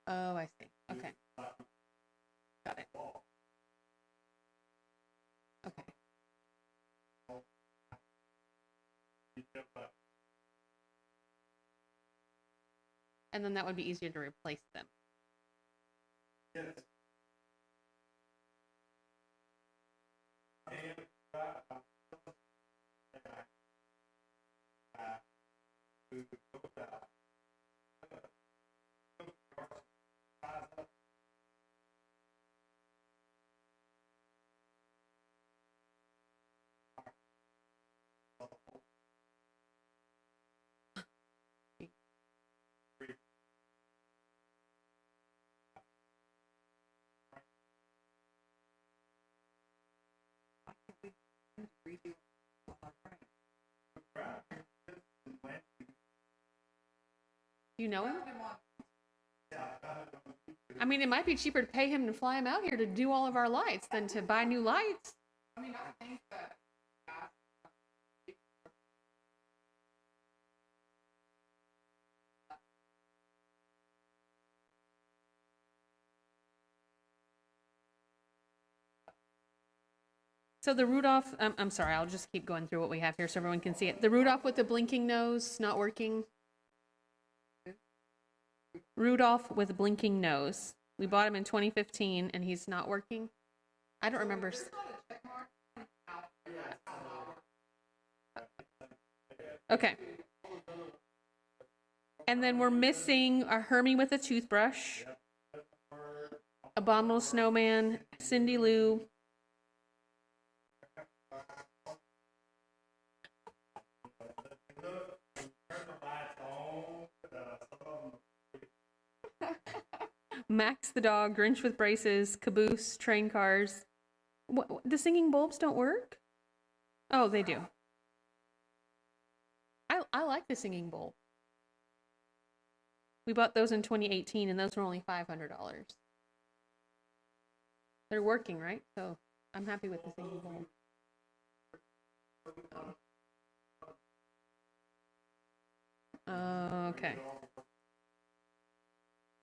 Oh, I see. Okay. Got it. Okay. And then that would be easier to replace them. Do you know him? I mean, it might be cheaper to pay him to fly him out here to do all of our lights than to buy new lights. So the Rudolph, I'm sorry, I'll just keep going through what we have here so everyone can see it. The Rudolph with the blinking nose, not working. Rudolph with blinking nose. We bought him in 2015 and he's not working. I don't remember. Okay. And then we're missing a Hermie with a toothbrush, Abominable Snowman, Cindy Lou, Max the dog, Grinch with braces, Caboose, train cars. What, the singing bulbs don't work? Oh, they do. I like the singing bulb. We bought those in 2018 and those were only $500. They're working, right? So I'm happy with the singing bulb. Okay.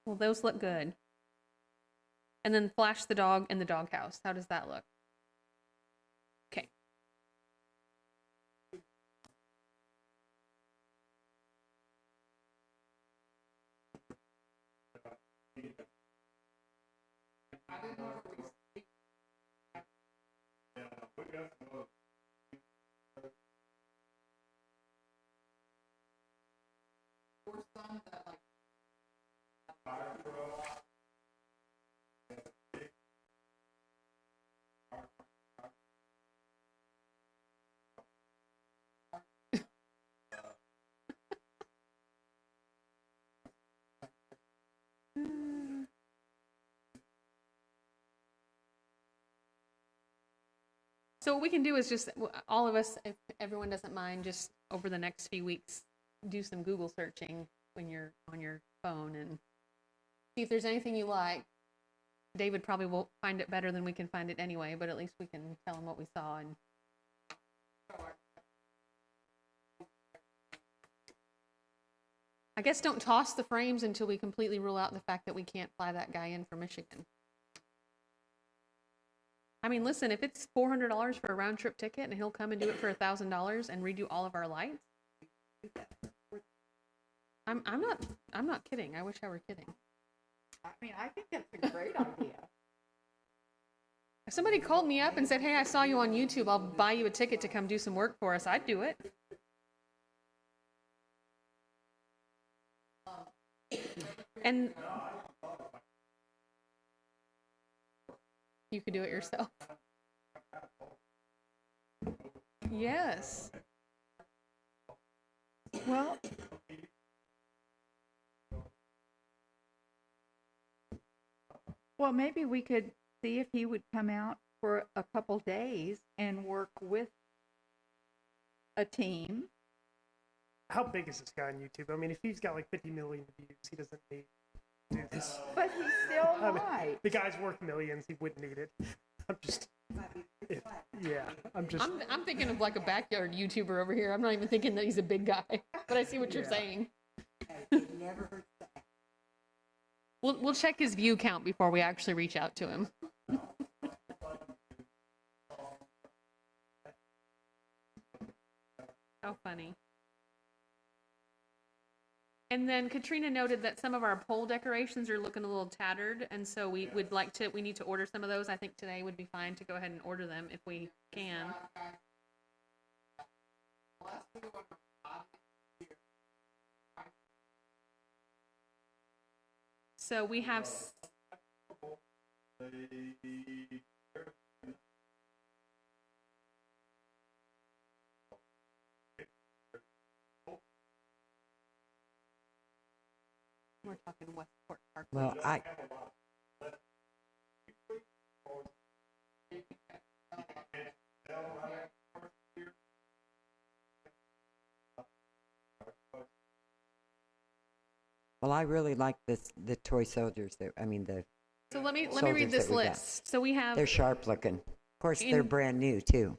Well, those look good. And then Flash the dog in the doghouse. How does that look? Okay. So what we can do is just, all of us, if everyone doesn't mind, just over the next few weeks, do some Google searching when you're on your phone and see if there's anything you like. David probably will find it better than we can find it anyway, but at least we can tell him what we saw. And I guess don't toss the frames until we completely rule out the fact that we can't fly that guy in from Michigan. I mean, listen, if it's $400 for a round trip ticket and he'll come and do it for $1,000 and redo all of our lights, I'm not kidding. I wish I were kidding. I mean, I think that's a great idea. If somebody called me up and said, "Hey, I saw you on YouTube. I'll buy you a ticket to come do some work for us," I'd do it. And you could do it yourself. Yes. Well, maybe we could see if he would come out for a couple days and work with a team. How big is this guy on YouTube? I mean, if he's got like 50 million views, he doesn't need to do this. But he still might. The guy's worth millions. He wouldn't need it. I'm just I'm thinking of like a backyard YouTuber over here. I'm not even thinking that he's a big guy, but I see what you're saying. We'll check his view count before we actually reach out to him. How funny. And then Katrina noted that some of our pole decorations are looking a little tattered, and so we need to order some of those. I think today would be fine to go ahead and order them if we can. So we have we're talking Westport Park. Well, I really like the toy soldiers. So let me read soldiers this that we got. list. So we have They're sharp looking. Of course, they're brand new too.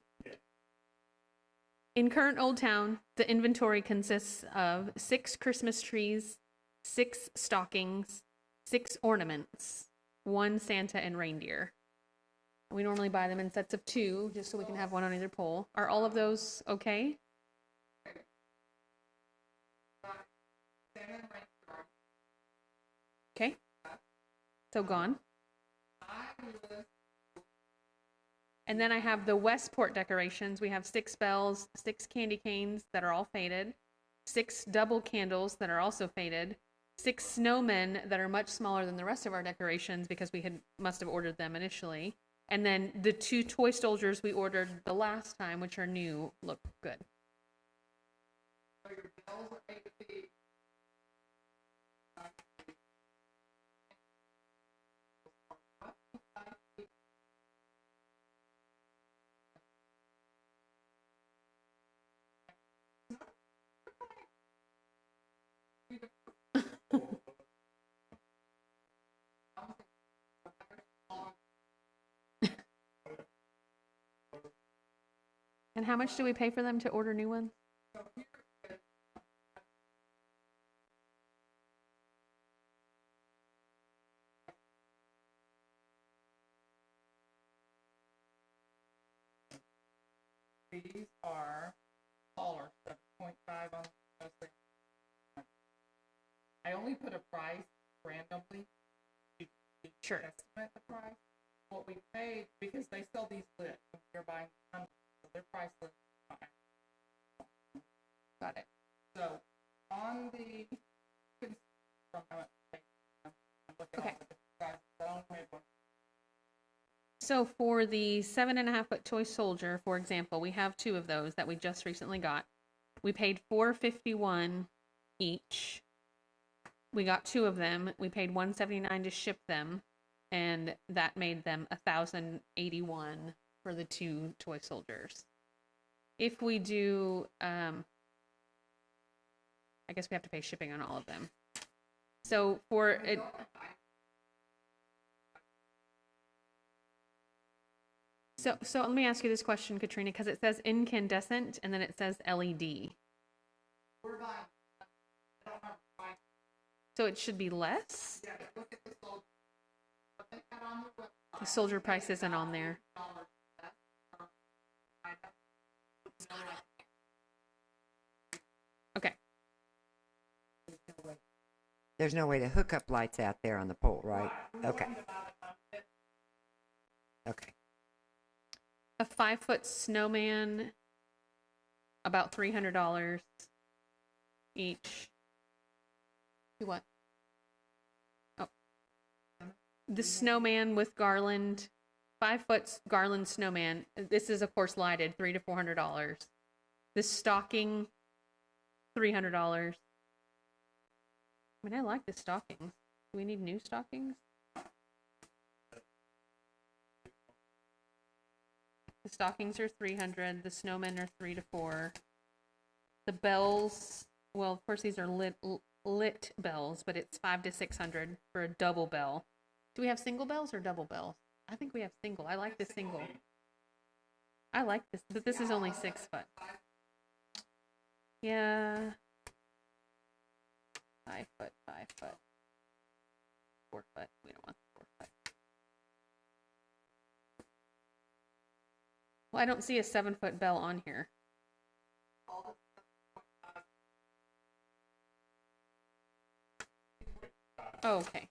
in current Old Town, the inventory consists of 6 Christmas trees, 6 stockings, 6 ornaments, 1 Santa and reindeer. We normally buy them in sets of 2, just so we can have one on either pole. Are all of those okay? Okay. So gone. And then I have the Westport decorations. We have 6 bells, 6 candy canes that are all faded, 6 double candles that are also faded, 6 snowmen that are much smaller than the rest of our decorations because we must have ordered them initially. And then the 2 toy soldiers we ordered the last time, which are new, look good. And how much do we pay for them to order new ones? These are smaller, 7.5 on the. I only put a price randomly. Sure. Estimate the price. What we paid, because they sell these lit when you're buying them, so their price list. Got it. So on the from how much they pay, I'm looking Okay. at the sizes. I only made one. So for the 7.5-foot toy soldier, for example, we have 2 of those that we just recently got. We paid $451 each. We got 2 of them. We paid $179 to ship them, and that made them $1,081 for the 2 toy soldiers. If we do, I guess we have to pay shipping on all of them. So for it. So let me ask you this question, Katrina, because it says incandescent and then it says LED. So it should be less? The soldier price isn't on there. Okay. There's no way to hook up lights out there on the pole, right? Okay. Okay. A 5-foot snowman, about $300 each. Do what? Oh. The snowman with garland, 5-foot garland snowman. This is, of course, lighted, $300 to $400. The stocking, $300. I mean, I like the stockings. Do we need new stockings? The stockings are $300. The snowmen are $300 to $400. The bells, well, of course, these are lit bells, but it's $500 to $600 for a double bell. Do we have single bells or double bells? I think we have single. I like the single. I like this, but this is only 6 foot. Yeah. 5 foot, 5 foot. 4 foot. We don't want 4 foot. Well, I don't see a 7-foot bell on here. Oh, okay.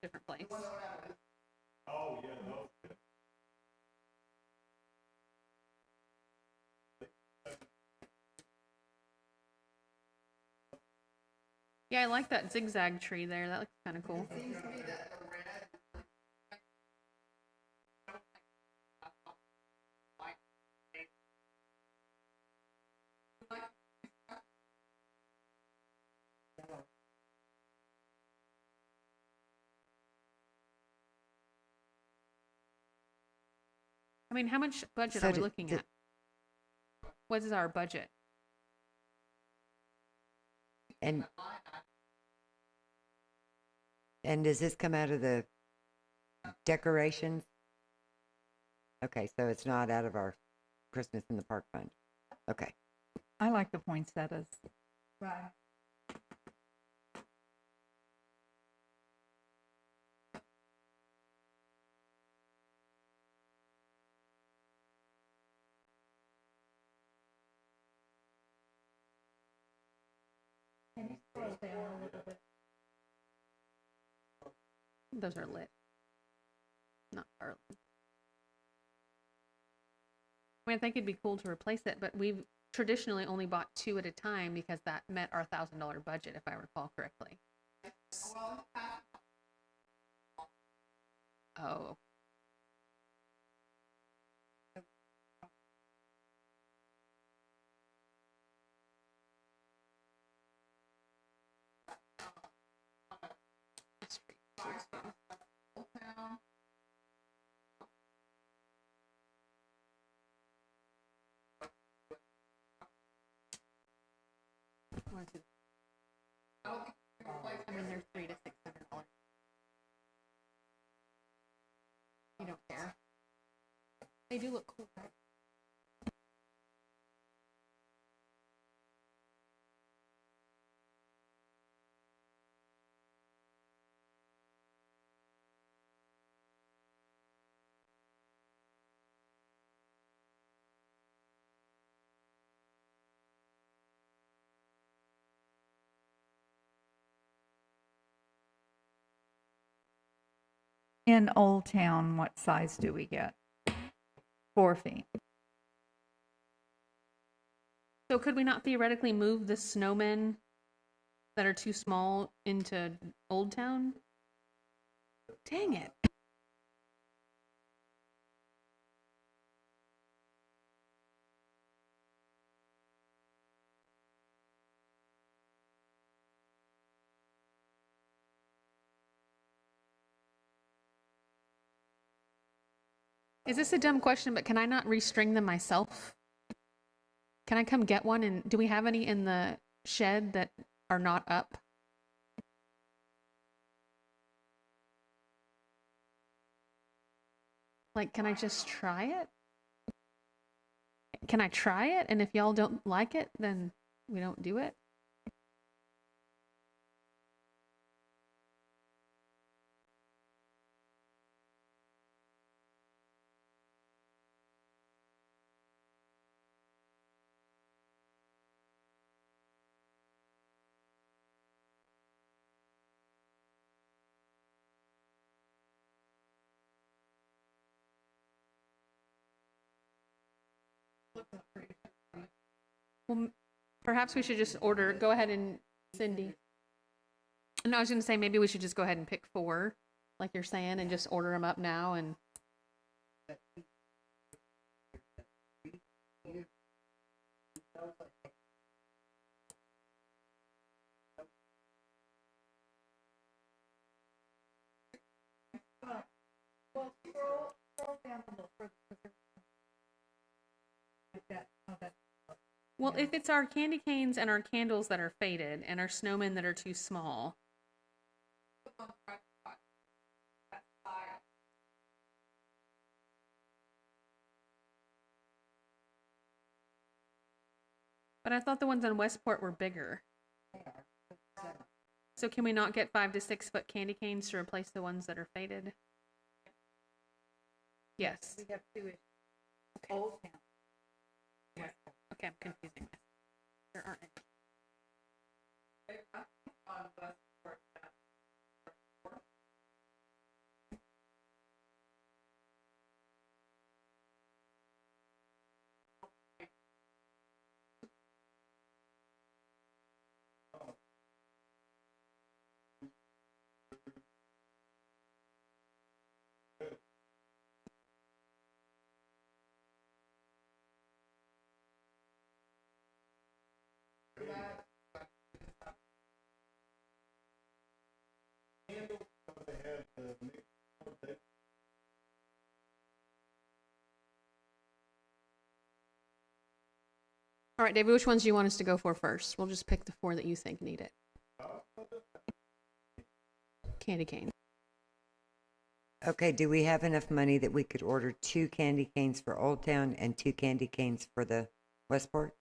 Different place. Yeah, I like that zigzag tree there. That looks kind of cool. I mean, how much budget So are we looking at? What is our budget? And does this come out of the decorations? Okay, so it's not out of our Christmas in the Park fund. Okay. I like the poinsettias. Those are lit, not garland. I mean, I think it'd be cool to replace it, but we've traditionally only bought 2 at a time because that met our $1,000 budget, if I recall correctly. Oh. I mean, they're $300 to $600. You don't care. They do look cool, right? In Old Town, what size do we get? 4 feet. So could we not theoretically move the snowmen that are too small into Old Town? Dang it. Is this a dumb question, but can I not restring them myself? Can I come get one? And do we have any in the shed that are not up? Like, can I just try it? Can I try it? And if y'all don't like it, then we don't do it? Well, perhaps we should just order. Go ahead and Cindy. No, I was going to say maybe we should just go ahead and pick 4, like you're saying, and just order them up now. And well, if it's our candy canes and our candles that are faded and our snowmen that are too small. But I thought the ones on Westport were bigger. So can we not get 5 to 6 foot candy canes to replace the ones that are faded? Yes. We have 2 issues. Okay. Old Town. Okay, I'm confusing this. There aren't any. All right, David, which ones do you want us to go for first? We'll just pick the 4 that you think need it. Candy cane. Okay, do we have enough money that we could order 2 candy canes for Old Town and 2 candy canes for the Westport?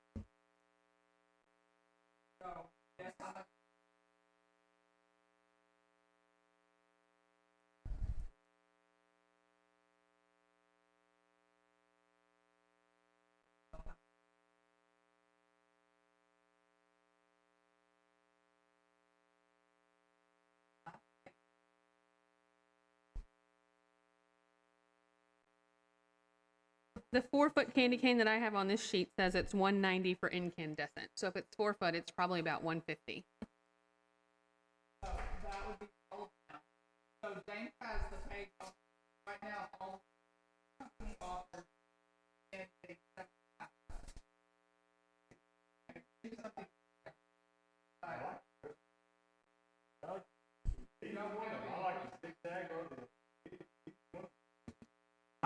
The 4-foot candy cane that I have on this sheet says it's $190 for incandescent. So if it's 4 foot, it's probably about $150. So that would be old now. So James has the page on right now. All company offers in a do something. I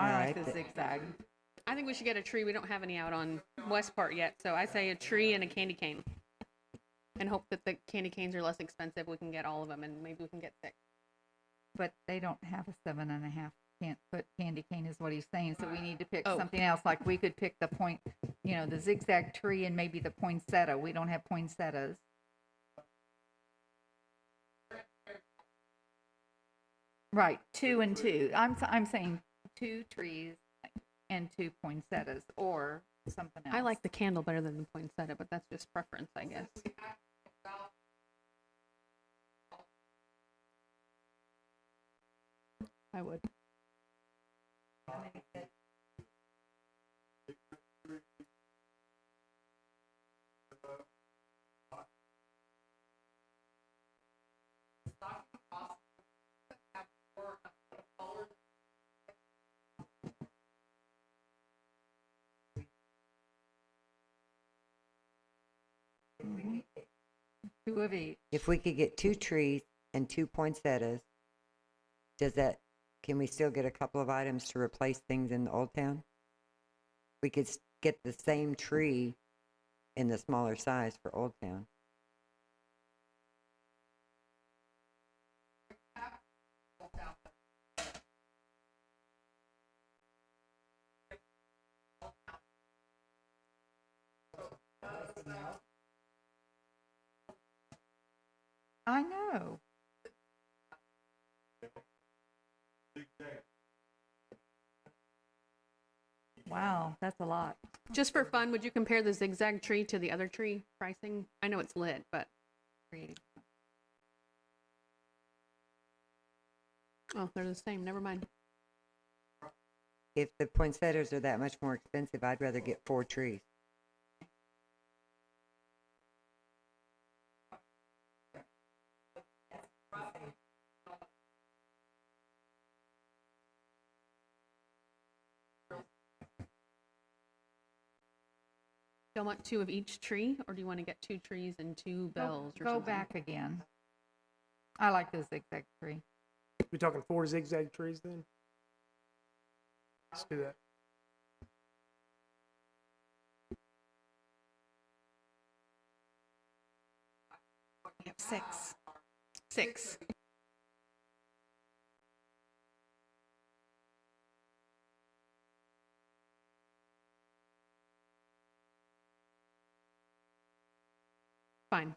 like Alright, the th- zigzag. I think we should get a tree. We don't have any out on Westport yet. So I say a tree and a candy cane. And hope that the candy canes are less expensive. We can get all of them and maybe we can get 6. But they don't have a 7.5-foot candy cane, is what he's saying. So we need to pick Oh. something else. Like we could pick the point, the zigzag tree and maybe the poinsettia. We don't have poinsettias. Right, 2 and 2. I'm saying 2 trees and 2 poinsettias or something else. I like the candle better than the poinsettia, but that's just preference, I guess. I would. Two of each. If we could get 2 trees and 2 poinsettias, can we still get a couple of items to replace things in the Old Town? We could get the same tree in the smaller size for Old Town. I know. Wow, that's a lot. Just for fun, would you compare the zigzag tree to the other tree pricing? I know it's lit, but oh, they're the same. Never mind. If the poinsettias are that much more expensive, I'd rather get 4 trees. Do you want 2 of each tree, or do you want to get 2 trees and 2 bells? Or Go something? back again. I like the zigzag tree. We talking 4 zigzag trees then? Let's do that. We have 6. 6. Fine.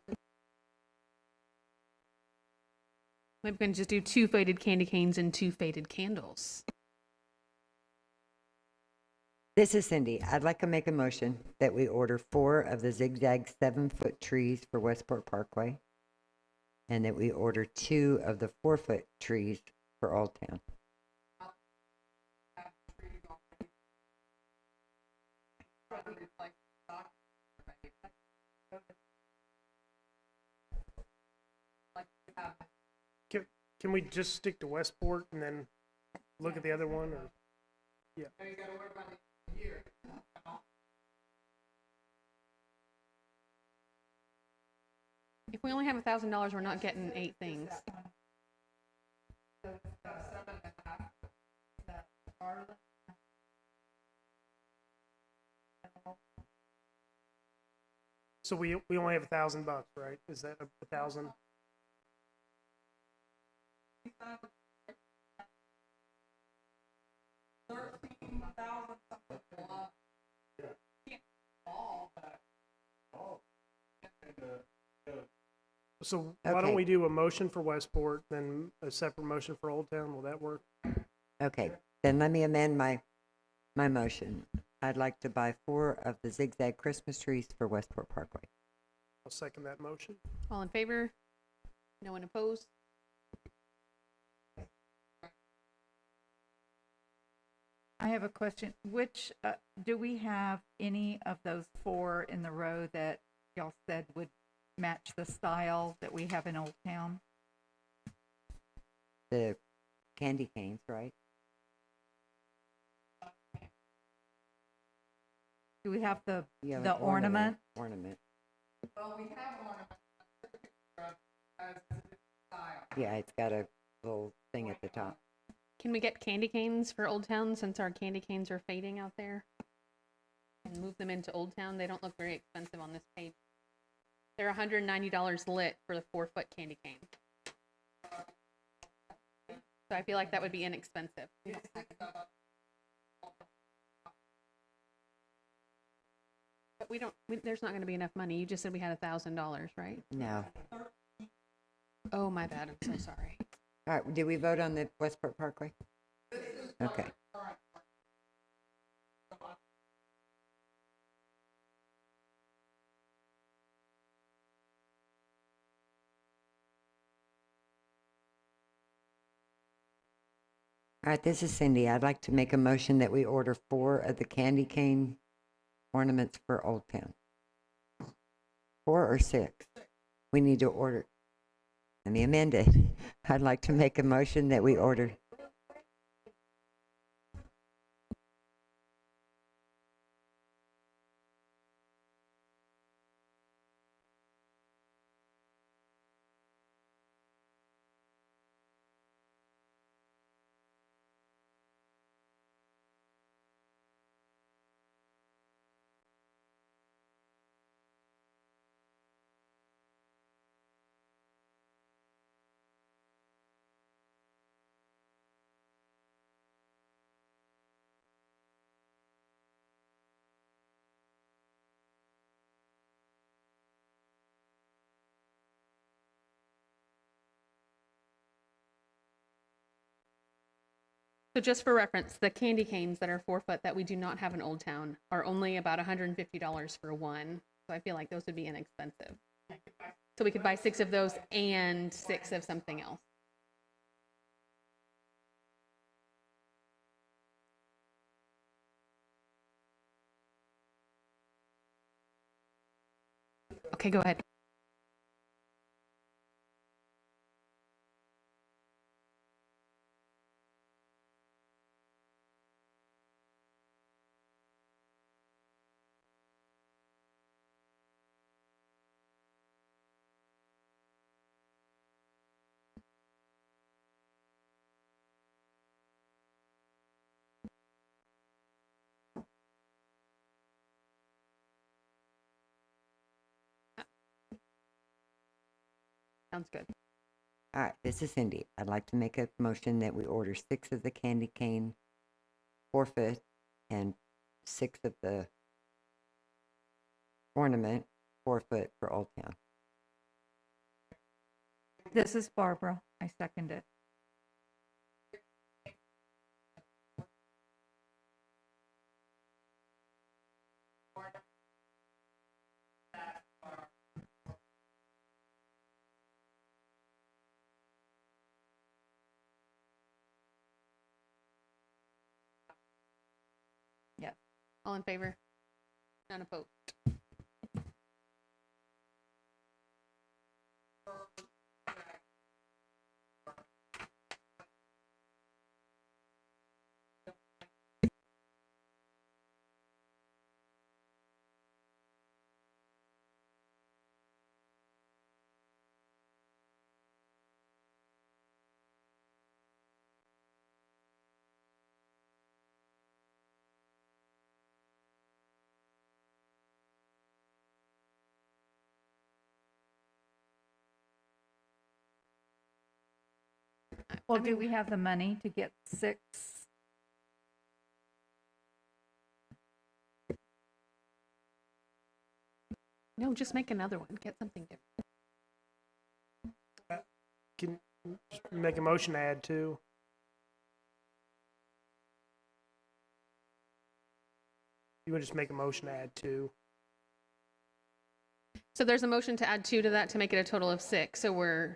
Maybe we can just do 2 faded candy canes and 2 faded candles. This is Cindy. I'd like to make a motion that we order 4 of the zigzag 7-foot trees for Westport Parkway, and that we order 2 of the 4-foot trees for Old Town. Can we just stick to Westport and then look at the other one? Or yeah. If we only have $1,000, we're not getting 8 things. So we only have $1,000, right? Is that 1,000? So why don't Okay. we do a motion for Westport, then a separate motion for Old Town? Will that work? Okay, then let me amend my motion. I'd like to buy 4 of the zigzag Christmas trees for Westport Parkway. I'll second that motion. All in favor? No one opposed? I have a question. Which, do we have any of those 4 in the row that y'all said would match the style that we have in Old Town? The candy canes, right? Do we have the Yeah, the ornament? Ornament. Well, we have ornaments as the style. Yeah, it's got a little thing at the top. Can we get candy canes for Old Town since our candy canes are fading out there? And move them into Old Town? They don't look very expensive on this page. They're $190 lit for the 4-foot candy cane. So I feel like that would be inexpensive. But there's not going to be enough money. You just said we had $1,000, right? No. Oh, my bad. I'm so sorry. All right, did we vote on the Westport Parkway? Okay. All right, this is Cindy. I'd like to make a motion that we order 4 of the candy cane ornaments for Old Town. 4 or 6? We need to order. Let me amend it. I'd like to make a motion that we order. So just for reference, the candy canes that are 4-foot that we do not have in Old Town are only about $150 for one. So I feel like those would be inexpensive. So we could buy 6 of those and 6 of something else. Okay, go ahead. Sounds good. All right, this is Cindy. I'd like to make a motion that we order 6 of the candy cane 4-foot and 6 of the ornament 4-foot for Old Town. This is Barbara. I second it. Yes. All in favor? None opposed. Well, do we have the money to get 6? No, just make another one. Get something different. Can just make a motion to add 2. You would just make a motion to add 2. So there's a motion to add 2 to that to make it a total of 6. So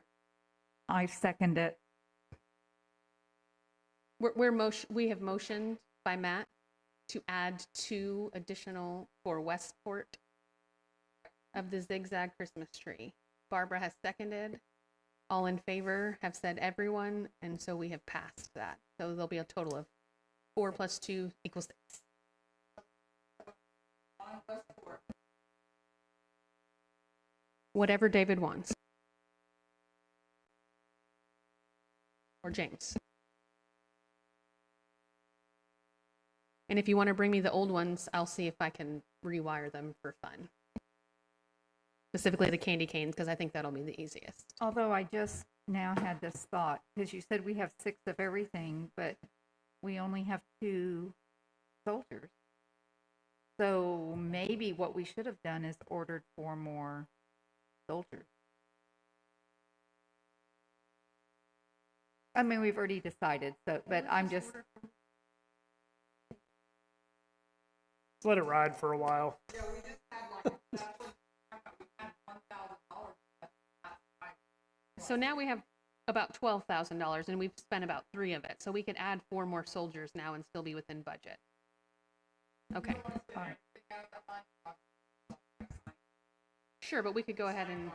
I second it. we have motioned by Matt to add 2 additional for Westport of the zigzag Christmas tree. Barbara has seconded. All in favor have said everyone, and so we have passed that. So there'll be a total of 4 plus 2 equals 6. Whatever David wants. Or James. And if you want to bring me the old ones, I'll see if I can rewire them for fun. Specifically the candy canes, because I think that'll be the easiest. Although I just now had this thought, because you said we have 6 of everything, but we only have 2 soldiers. So maybe what we should have done is ordered 4 more soldiers. I mean, we've already decided, so, but I'm just, Let's let it ride for a while. Yeah, we just had like, that's what, we had $1,000. So now we have about $12,000, and we've spent about 3 of it. So we could add 4 more soldiers now and still be within budget. Okay. all right. Sure, but we could go ahead and,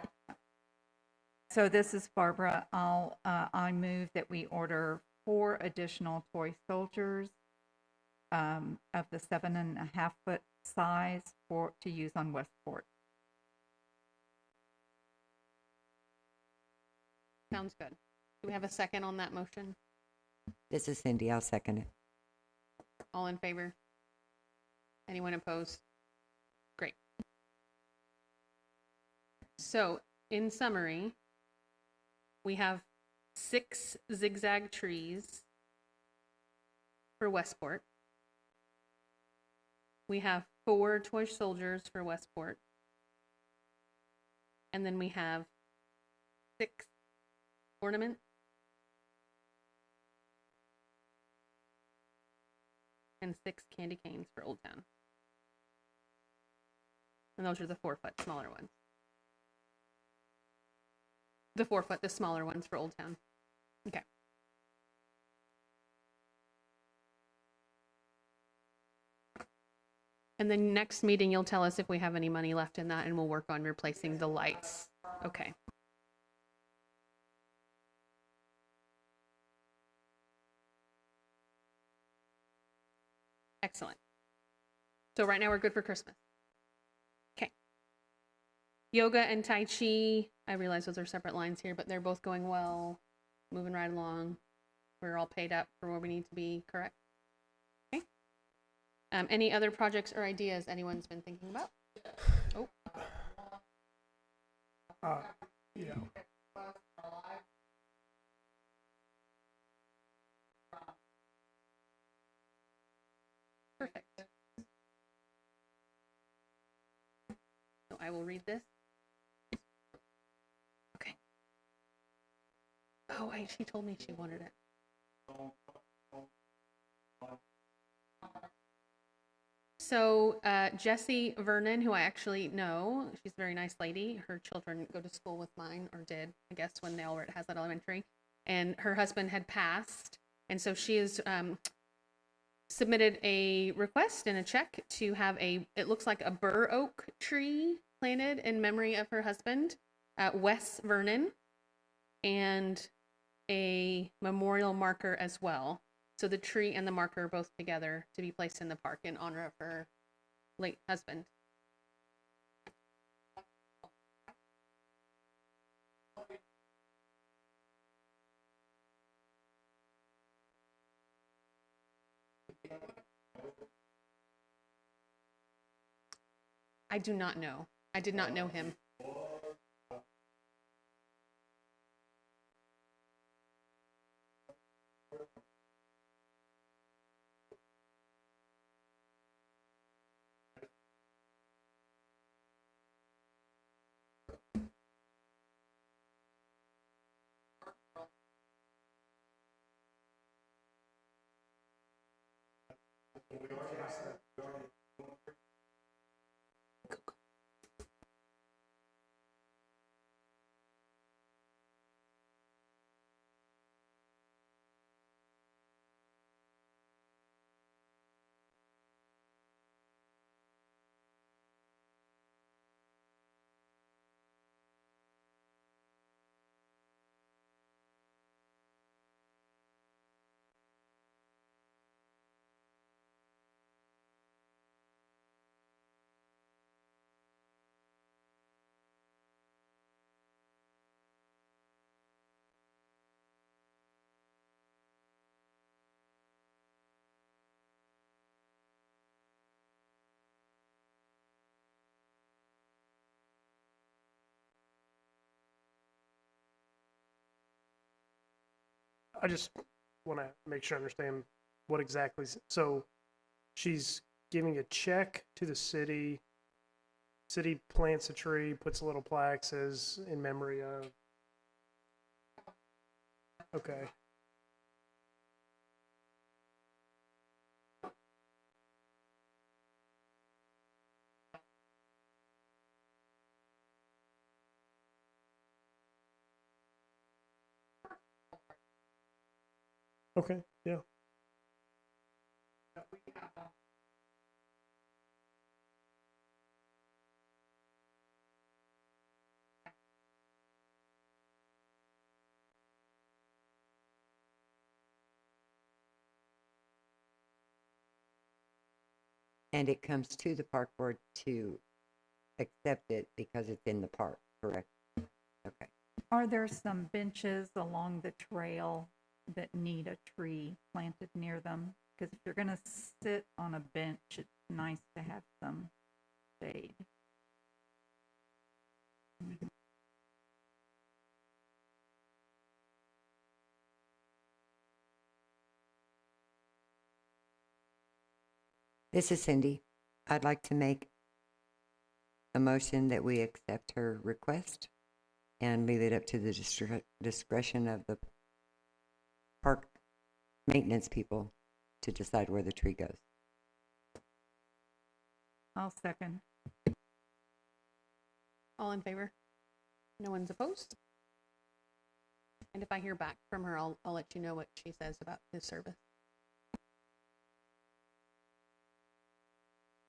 So this is Barbara. I move that we order 4 additional toy soldiers of the 7.5-foot size to use on Westport. sounds good. Do we have a second on that motion? This is Cindy. I'll second it. All in favor? Anyone opposed? Great. So, in summary, we have 6 zigzag trees for Westport. We have 4 toy soldiers for Westport. And then we have 6 ornaments. And 6 candy canes for Old Town. And those are the 4-foot smaller ones. The 4-foot, the smaller ones for Old Town. Okay. And then next meeting, you'll tell us if we have any money left in that, and we'll work on replacing the lights. Okay. Excellent. So right now we're good for Christmas. Okay. Yoga and Tai Chi, I realize those are separate lines here, but they're both going well, moving right along. We're all paid up for where we need to be, correct? Okay. Any other projects or ideas anyone's been thinking about? Oh. Yeah. Perfect. So I will read this. Okay. Oh, she told me she wanted it. So Jessie Vernon, who I actually know, she's a very nice lady. Her children go to school with mine, or did, I guess, when they all were at Hazlitt Elementary. And her husband had passed. And so she has submitted a request and a check to have it looks like a bur oak tree planted in memory of her husband, Wes Vernon, and a memorial marker as well. So the tree and the marker are both together to be placed in the park in honor of her late husband. I do not know. I did not know him. I just want to make sure I understand what exactly. So she's giving a check to the city. City plants a tree, puts a little plaque, says in memory of. Okay. Okay, yeah. And it comes to the park board to accept it because it's in the park, correct? Okay. Are there some benches along the trail that need a tree planted near them? Because if you're gonna sit on a bench, it's nice to have some shade. This is Cindy. I'd like to make a motion that we accept her request and leave it up to the discretion of the park maintenance people to decide where the tree goes. I'll second. All in favor? No one's opposed? And if I hear back from her, I'll let you know what she says about this service.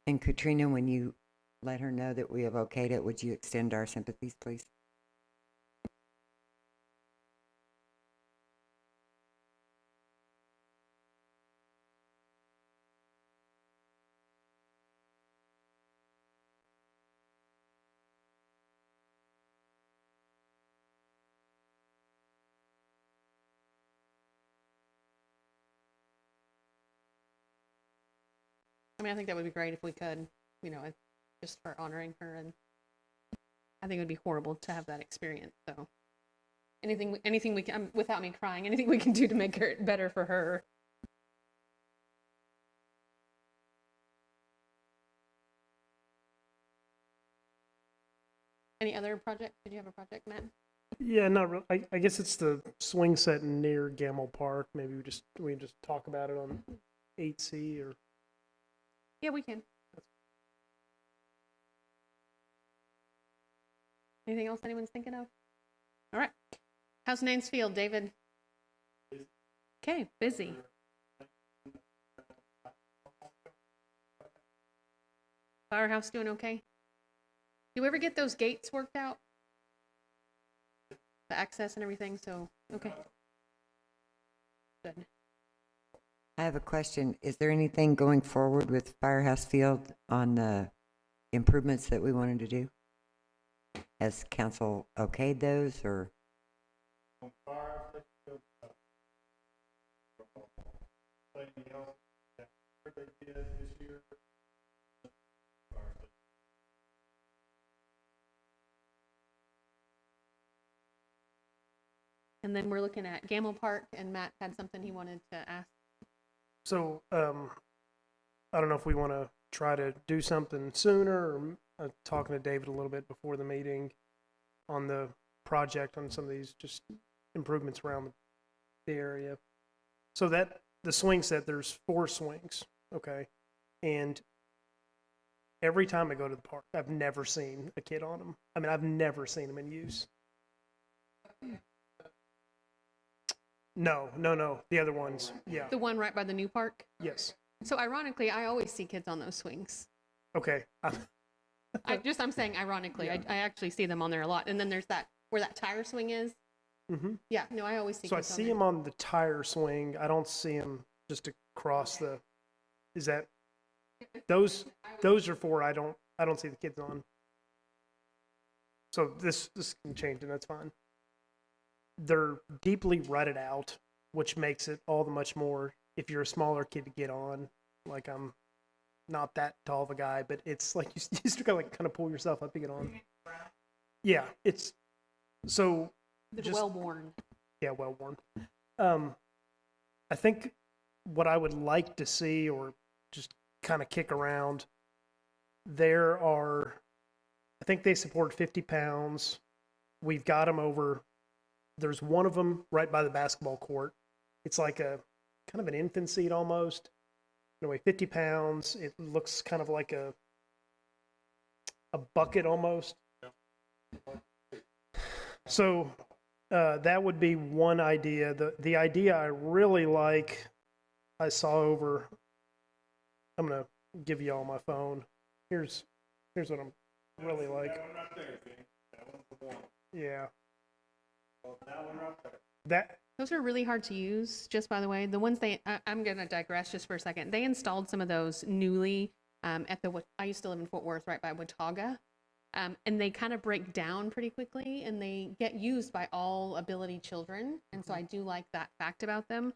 And Katrina, when you let her know that we have okayed it, would you extend our sympathies, please? I mean, I think that would be great if we could, you know, just for honoring her, and I think it would be horrible to have that experience. So anything we can, without me crying, anything we can do to make it better for her. Any other project? Did you have a project, Matt? Yeah, not really. I guess it's the swing set near Gamble Park. Maybe we can just talk about it on 8C or. Yeah, we can. Anything else anyone's thinking of? All right. How's Nains Field, David? Okay, busy. Firehouse doing okay? Do we ever get those gates worked out? The access and everything, so, okay. Good. I have a question. Is there anything going forward with Firehouse Field on the improvements that we wanted to do? Has council okayed those, or? And then we're looking at Gamble Park, and Matt had something he wanted to ask. So, I don't know if we want to try to do something sooner, or talking to David a little bit before the meeting on the project on some of these just improvements around the area. So that the swing set, there's 4 swings, okay, and every time I go to the park, I've never seen a kid on them. I mean, I've never seen them in use. No. The other ones, yeah. The one right by the new park? Yes. So ironically, I always see kids on those swings. Okay. I'm saying ironically, Yeah. I actually see them on there a lot. And then there's that, where that tire swing is. Mm-hmm. Yeah, no, I always see So I kids on see there. them on the tire swing. I don't see them just across the. Is that those are 4 I don't see the kids on. So this can change, and that's fine. They're deeply rutted out, which makes it all the much more if you're a smaller kid to get on. Like, I'm not that tall of a guy, but it's like you still gotta kind of pull yourself up to get on. Yeah, it's so They're just well worn. yeah, well worn. I think what I would like to see, or just kind of kick around, I think they support 50 pounds. We've got them over. There's one of them right by the basketball court. It's like a kind of an infant seat almost. Anyway, 50 pounds. It looks kind of like a bucket almost. So that would be one idea. The idea I really like, I saw over. I'm gonna give you all my phone. Here's what I'm really like. That one right there, Jane. That one's the one. Yeah. Well, that one right there. That Those are really hard to use, just by the way. The ones I'm going to digress just for a second. They installed some of those newly I used to live in Fort Worth, right by Watauga. And they kind of break down pretty quickly, and they get used by all ability children. And so I do like that fact about them.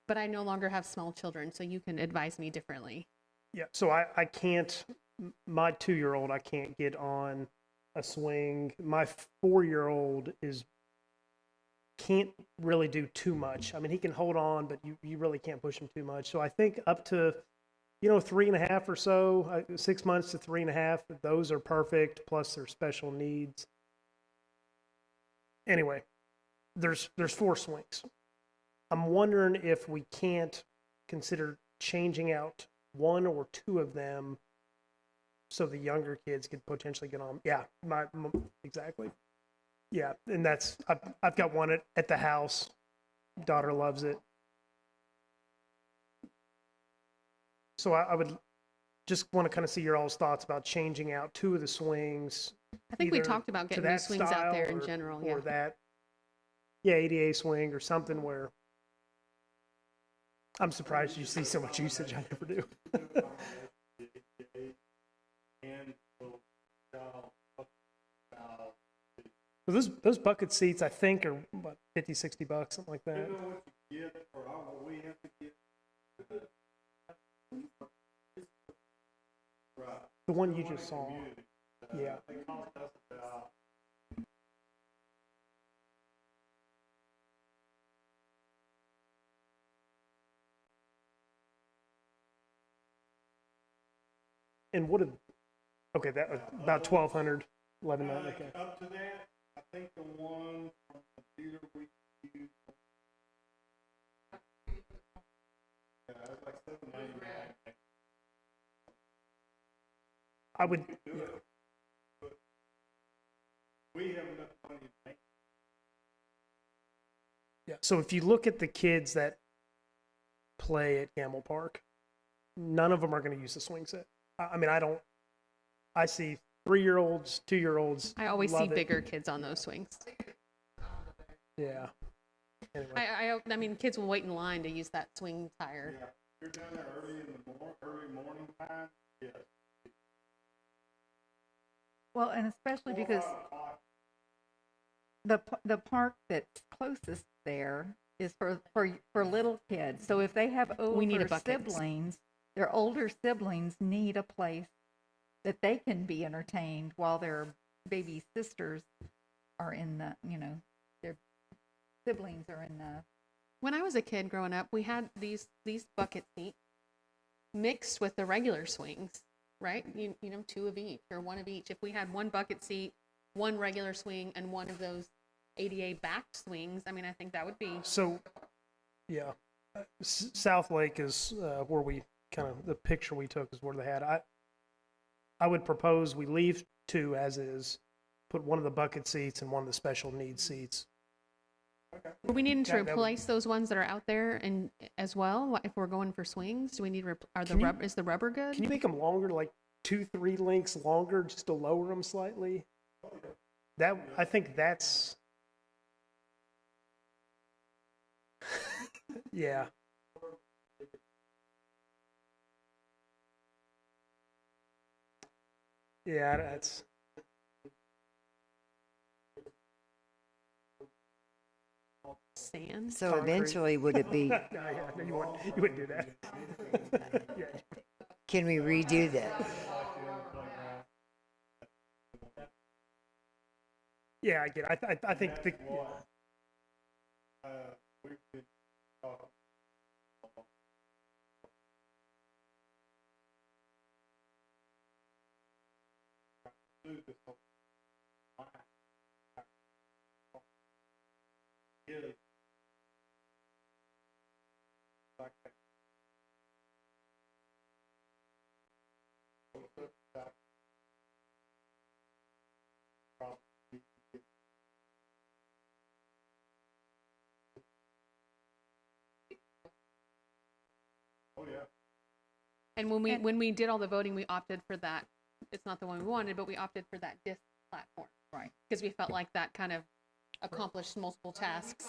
But I no longer have small children, so you can advise me differently. Yeah, so I can't, my 2-year-old, I can't get on a swing. My 4-year-old can't really do too much. I mean, he can hold on, but you really can't push him too much. So I think up to, 3.5 or so, 6 months to 3.5, those are perfect, plus their special needs. Anyway, there's 4 swings. I'm wondering if we can't consider changing out 1 or 2 of them so the younger kids could potentially get on. Yeah, exactly. Yeah, and I've got one at the house. Daughter loves it. So I would just want to kind of see your all's thoughts about changing out 2 of the swings. I think we either talked about to getting new that swings out style there in general. Yeah. Or that, ADA swing or something where I'm surprised you see so much usage. I never do. Those bucket seats, I think, are what, $50-$60, something like that. You know what you get for what we have to get? Right. The one you just saw. Yeah. They cost us about And what did? Okay, that was about 1,200, 1,100. Okay. up to that. I think the one from the dealer we used. Yeah, it was like $7.99. I would. Do it. But we have enough money to make. Yeah. So if you look at the kids that play at Camel Park, none of them are going to use the swing set. I mean, I see 3-year-olds, 2-year-olds. I always see love it. bigger kids on those swings. Yeah. Anyway. I mean, kids will wait in line to use that swing tire. Yeah, you're down there early morning time. Yes. Well, and especially because the park that's closest there is for little kids. So if they have older We need a bucket. siblings, their older siblings need a place that they can be entertained while their baby sisters are in the, their siblings are in the. When I was a kid growing up, we had these bucket seats mixed with the regular swings, right? 2 of each or 1 of each. If we had 1 bucket seat, 1 regular swing, and 1 of those ADA backed swings, I mean, I think that would be. So, yeah, South Lake is where we kind of, the picture we took is where they had. I would propose we leave 2 as is, put 1 of the bucket seats and 1 of the special needs seats. Are we needing to That would- replace those ones that are out there and as well? If we're going for swings, do we need is the rubber good? Can you make them longer, like 2-3 links longer, just to lower them slightly? I think that's. Yeah. Yeah, that's. Sand? So Concrete. eventually, would it be, No, you wouldn't do that. Yeah. can we redo that? Yeah, I get it. I think the. We've been talking include this whole is like that. Oh, yeah. And when we did all the voting, we opted for that. It's not the one we wanted, but we opted for that disc platform. Right. Because we felt like that kind of accomplished multiple tasks.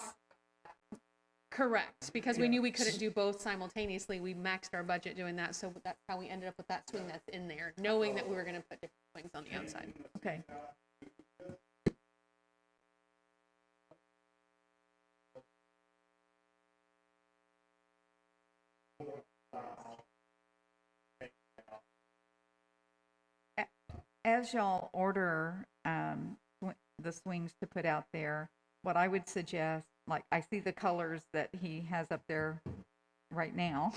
Correct, because we knew we couldn't do both simultaneously. We maxed our budget doing that, so that's how we ended up with that swing that's in there, knowing that we were gonna put different swings on the outside. Okay. As y'all order the swings to put out there, what I would suggest, like I see the colors that he has up there right now,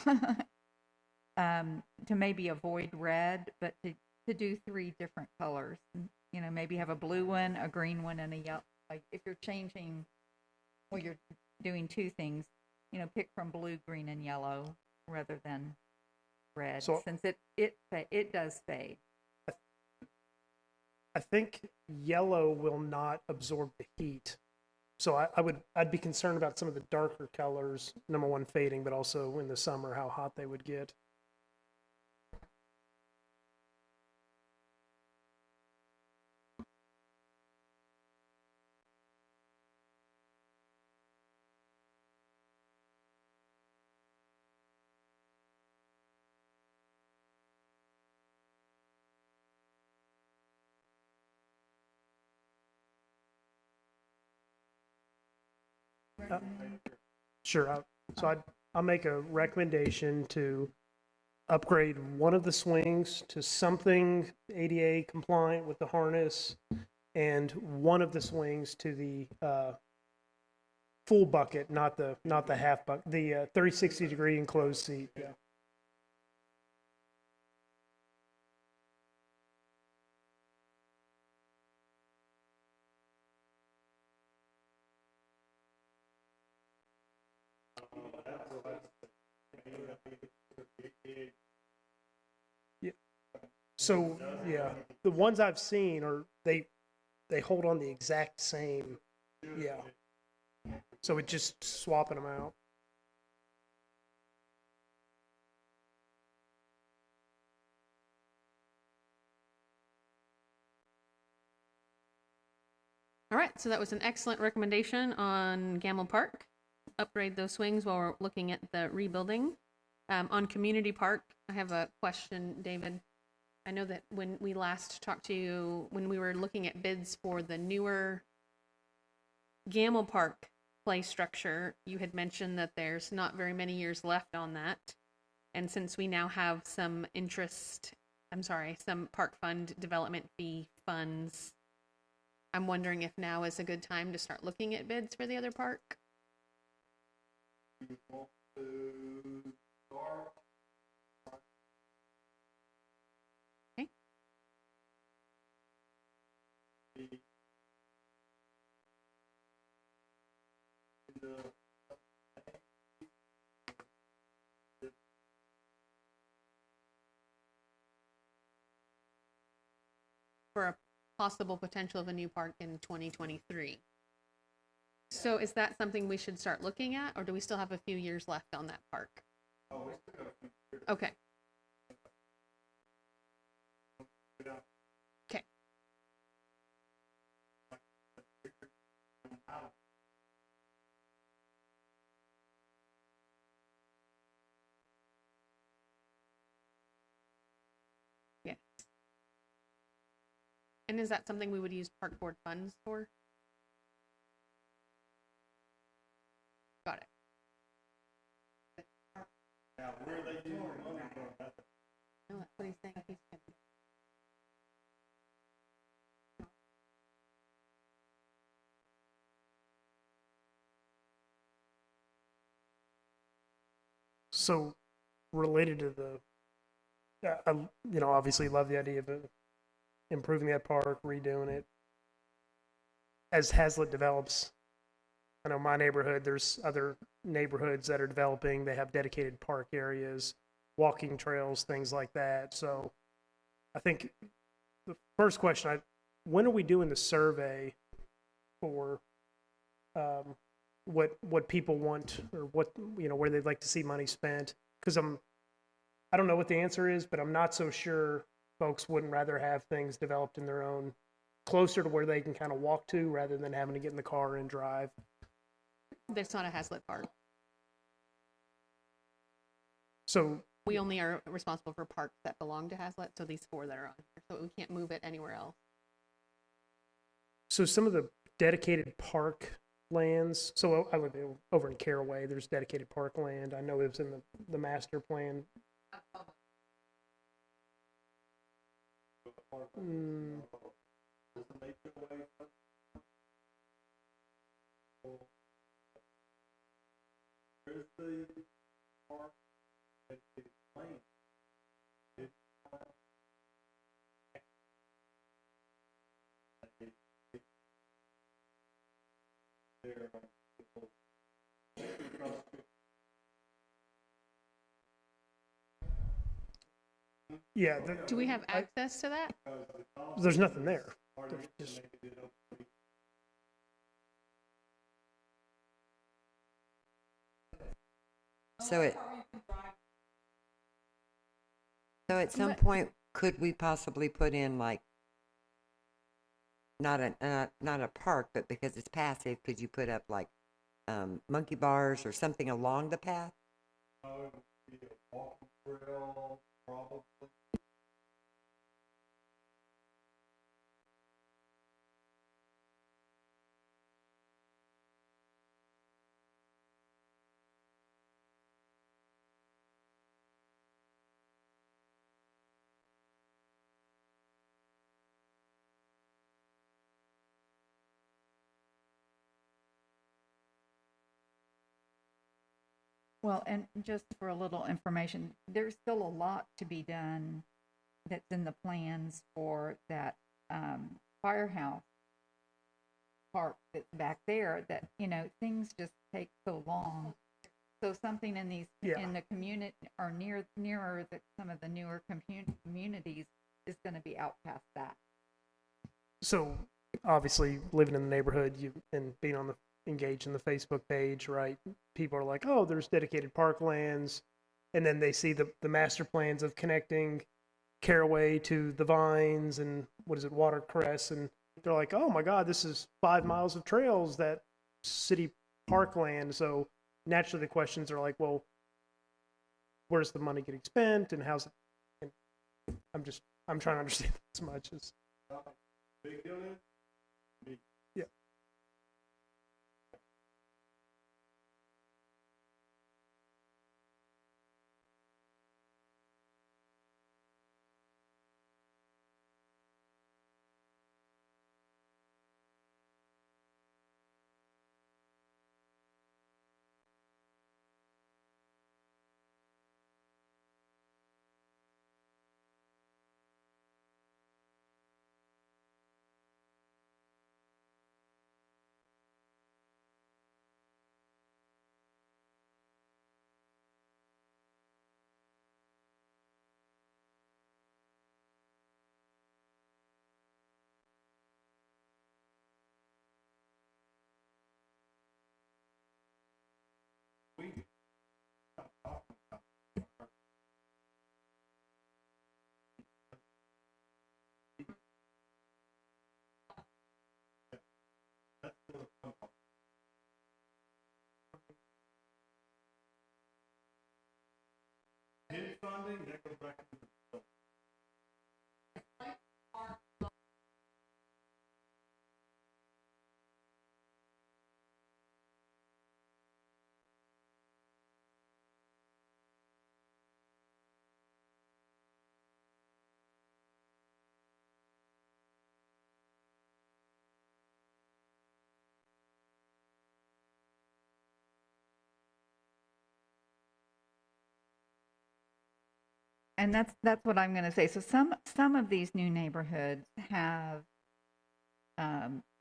to maybe avoid red, but to do 3 different colors. You know, maybe have a blue one, a green one, and a yellow. Like if you're changing, or you're doing 2 things, you know, pick from blue, green, and yellow rather than red, So- since it does fade. I think yellow will not absorb the heat. So I'd be concerned about some of the darker colors, number one, fading, but also in the summer, how hot they would get. Sure. I'll make a recommendation to upgrade one of the swings to something ADA compliant with the harness, and one of the swings to the full bucket, not the half bucket, the 360-degree enclosed seat. Yeah. So yeah, the ones I've seen are they hold on the exact same. Yeah. So it's just swapping them out. All right, so that was an excellent recommendation on Gamble Park. Upgrade those swings while we're looking at the rebuilding. On Community Park, I have a question, David. I know that when we last talked to you, when we were looking at bids for the newer Gamble Park play structure, you had mentioned that there's not very many years left on that. And since we now have some some park fund development fee funds, I'm wondering if now is a good time to start looking at bids for the other park. Okay. For a possible potential of a new park in 2023. So is that something we should start looking at, or do we still have a few years left on that park? Okay. Okay. Yes. And is that something we would use park board funds for? Got it. Now, where they get their money from, No, that's what he's saying. So related to the, obviously love the idea of improving that park, redoing it. As Hazlet develops, I know my neighborhood, there's other neighborhoods that are developing. They have dedicated park areas, walking trails, things like that. So I think the first question, when are we doing the survey for what people want, or what, where they'd like to see money spent? Because I don't know what the answer is, but I'm not so sure folks wouldn't rather have things developed in their own, closer to where they can kind of walk to, rather than having to get in the car and drive. There's not a Hazlet Park. So We only are responsible for parks that belong to Hazlet, so these 4 that are on here. So we can't move it anywhere else. So some of the dedicated park lands, so I live over in Caraway, there's dedicated park land. I know it was in the master plan. Where's the park that is plain? Yeah, Do we have access to that? there's nothing there. There's just, So at some point, could we possibly put in like, not a park, but because it's passive, could you put up like monkey bars or something along the path? Be a walking trail, probably. Well, and just for a little information, there's still a lot to be done that's in the plans for that firehouse park that's back there, that, things just take so long. So something in these, Yeah. in the community, or nearer some of the newer communities is going to be out past that. so obviously living in the neighborhood, and being engaged in the Facebook page, right? People are like, oh, there's dedicated parklands, and then they see the master plans of connecting Caraway to the Vines and Watercress, and they're like, oh my God, this is 5 miles of trails, that city parkland. So naturally the questions are like, well, where's the money getting spent, and how's it? And I'm trying to understand as much as. Big deal is, Yeah. And that's what I'm going to say. So some of these new neighborhoods have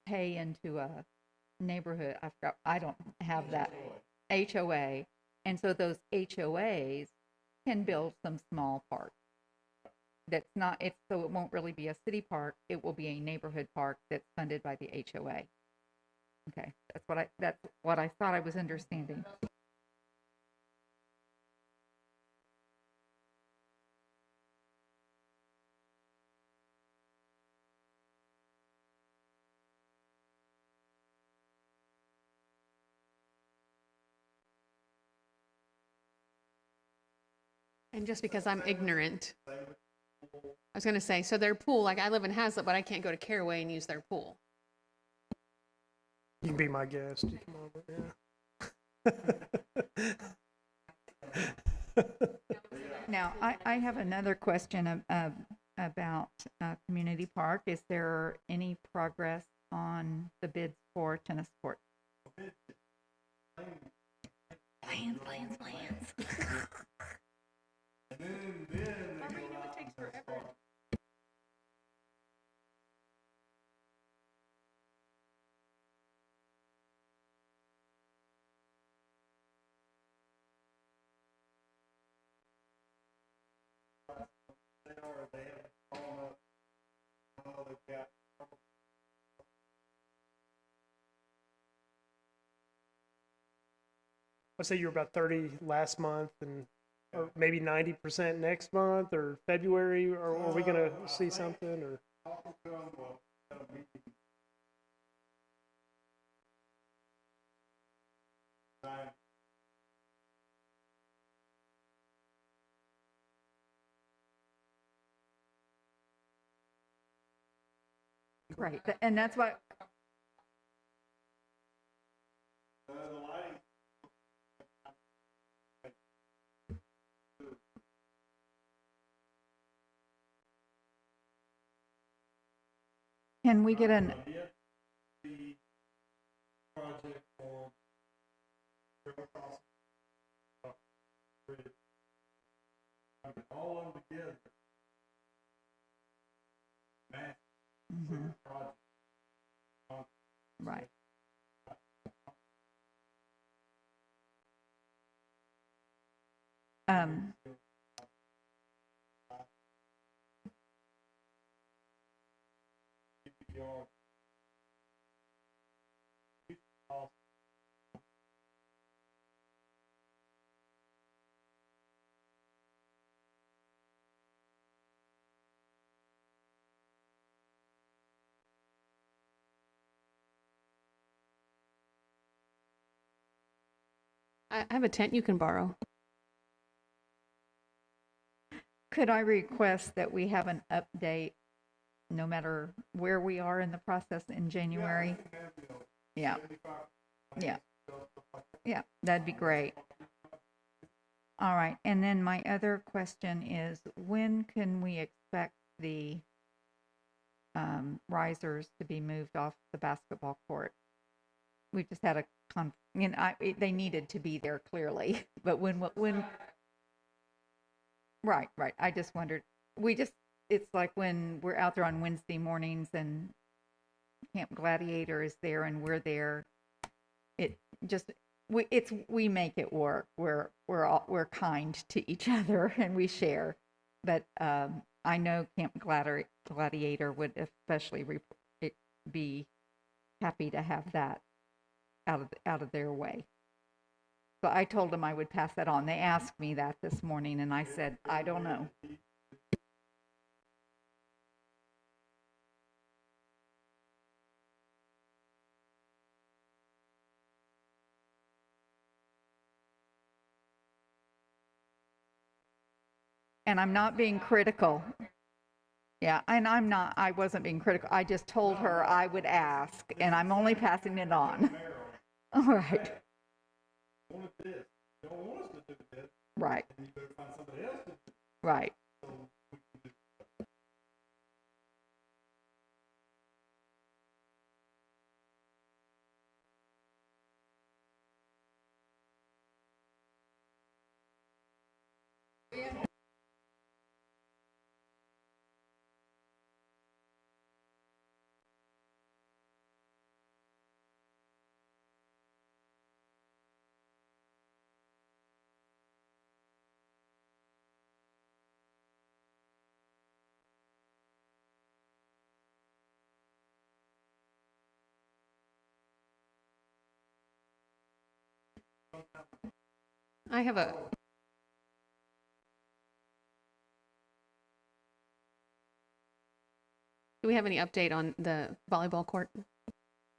pay into a neighborhood. I forgot. I don't have that HOA, and so those HOAs can build some small park. That's not it's so it won't really be a city park. It will be a neighborhood park that's funded by the HOA. Okay, that's what I thought I was understanding. And just because I'm ignorant, I was going to say, so their pool, like I live in Hazlet, but I can't go to Caraway and use their pool. You can be my guest. You come over, yeah. Now, I have another question about Community Park. Is there any progress on the bids for tennis courts? Plans. And then It takes forever. they have drawn up, they've got I'd say you were about 30 last month, and or maybe 90% next month or February. Or are we gonna see something? Or talking to them, at a meeting. Right, and that's what. The lighting. Can we get an? The project on River Crossing. Bridge. All of them together. Massive Mhm, project. right. Um, I have a tent you can borrow. could I request that we have an update, no matter where we are in the process in January? Yeah. Yeah. Yeah, that'd be great. All right, and then my other question is, when can we expect the risers to be moved off the basketball court? We just had they needed to be there clearly, but when? Right. I just wondered. It's like when we're out there on Wednesday mornings and Camp Gladiator is there and we're there. We make it work. We're kind to each other and we share. But I know Camp Gladiator would especially be happy to have that out of their way. So I told them I would pass that on. They asked me that this morning, and I said, I don't know. And I'm not being critical. Yeah, and I wasn't being critical. I just told her I would ask, and I'm only passing it on. All right. Right. Right. I have a. Do we have any update on the volleyball court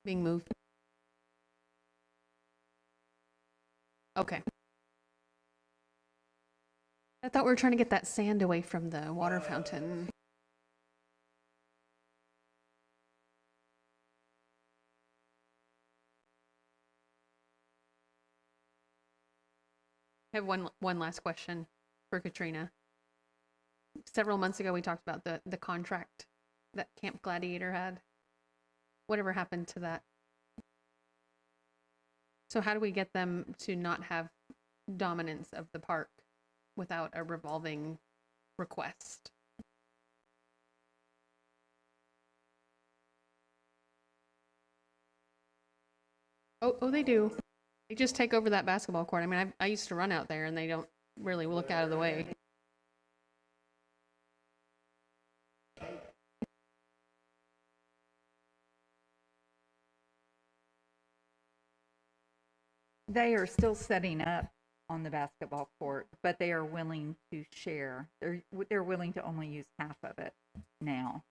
being moved? Okay. I thought we were trying to get that sand away from the water fountain. I have one last question for Katrina. Several months ago, we talked about the contract that Camp Gladiator had. Whatever happened to that? So how do we get them to not have dominance of the park without a revolving request? Oh, they do. They just take over that basketball court. I mean, I used to run out there, and they don't really look out of the way. They are still setting up on the basketball court, but they are willing to share. They're willing to only use half of it now.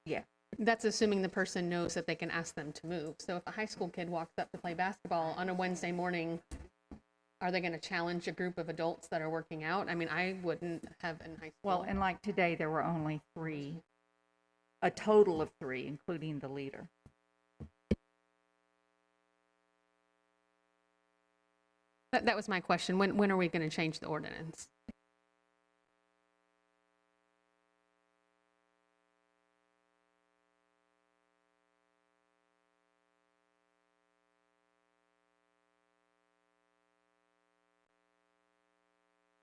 Yeah. That's assuming the person knows that they can ask them to move. So if a high school kid walks up to play basketball on a Wednesday morning, are they going to challenge a group of adults that are working out? I mean, I wouldn't have in high school. Well, and like today, there were only 3, a total of 3, including the leader. That was my question. When are we going to change the ordinance?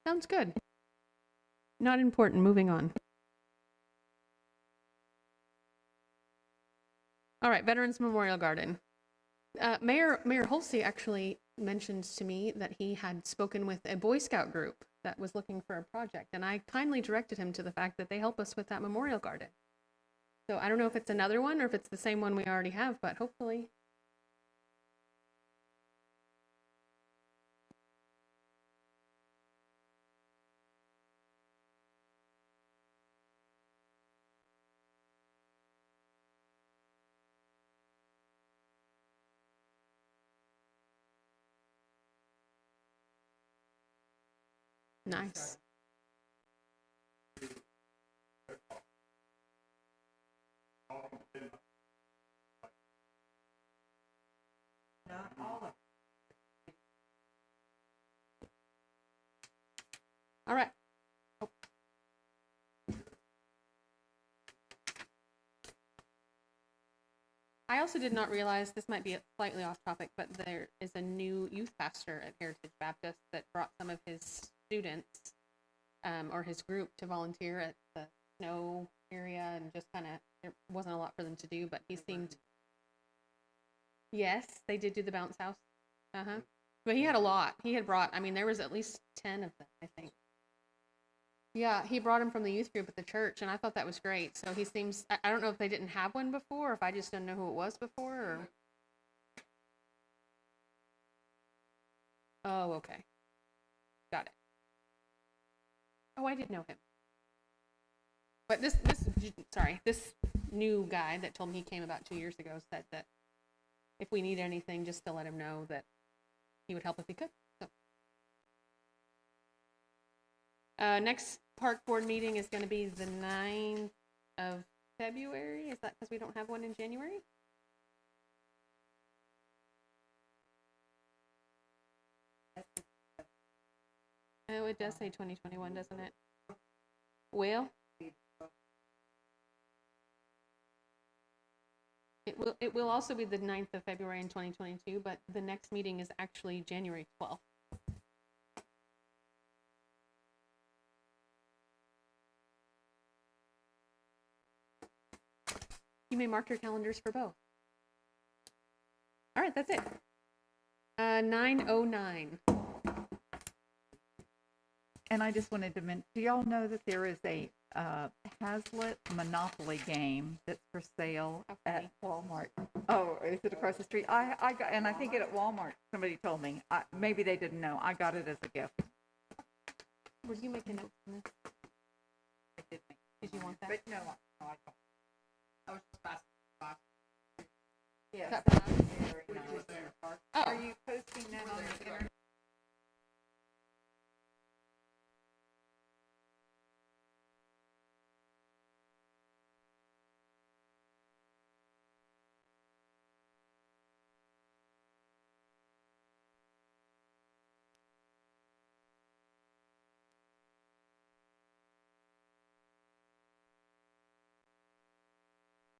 Sounds good. Not important. Moving on. All right, Veterans Memorial Garden. Mayor Holsey actually mentioned to me that he had spoken with a Boy Scout group that was looking for a project, and I kindly directed him to the fact that they help us with that memorial garden. So I don't know if it's another one or if it's the same one we already have, but hopefully. Nice. All right. Oh. I also did not realize, this might be slightly off topic, but there is a new youth pastor at Heritage Baptist that brought some of his students or his group to volunteer at the snow area, and just kind of, there wasn't a lot for them to do, but he seemed, yes, they did do the bounce house. But he had a lot. He had brought, I mean, there was at least 10 of them, I think. Yeah, he brought him from the youth group at the church, and I thought that was great. So he seems, I don't know if they didn't have one before, or if I just didn't know who it was before, or. Oh, okay. Got it. Oh, I did know him. But this new guy that told me he came about 2 years ago said that if we need anything, just to let him know that he would help if he could. So. Next park board meeting is going to be the 9th of February. Is that because we don't have one in January? Oh, it does say 2021, doesn't it? Well, it will also be the 9th of February in 2022, but the next meeting is actually January 12th. You may mark your calendars for both. All right, that's it. 9:09. And I just wanted to mention, do y'all know that there is a Hazlitt Monopoly game that's for sale Okay. at Walmart. Oh, is it across the street? I got, and I think it at Walmart. Somebody told me. Maybe they didn't know. I got it as a gift. Were you making notes on this? I did make Did you want that? But no, I don't. I was just asking. Yes. Got that? Very nice. Oh, Are you posting that on the internet?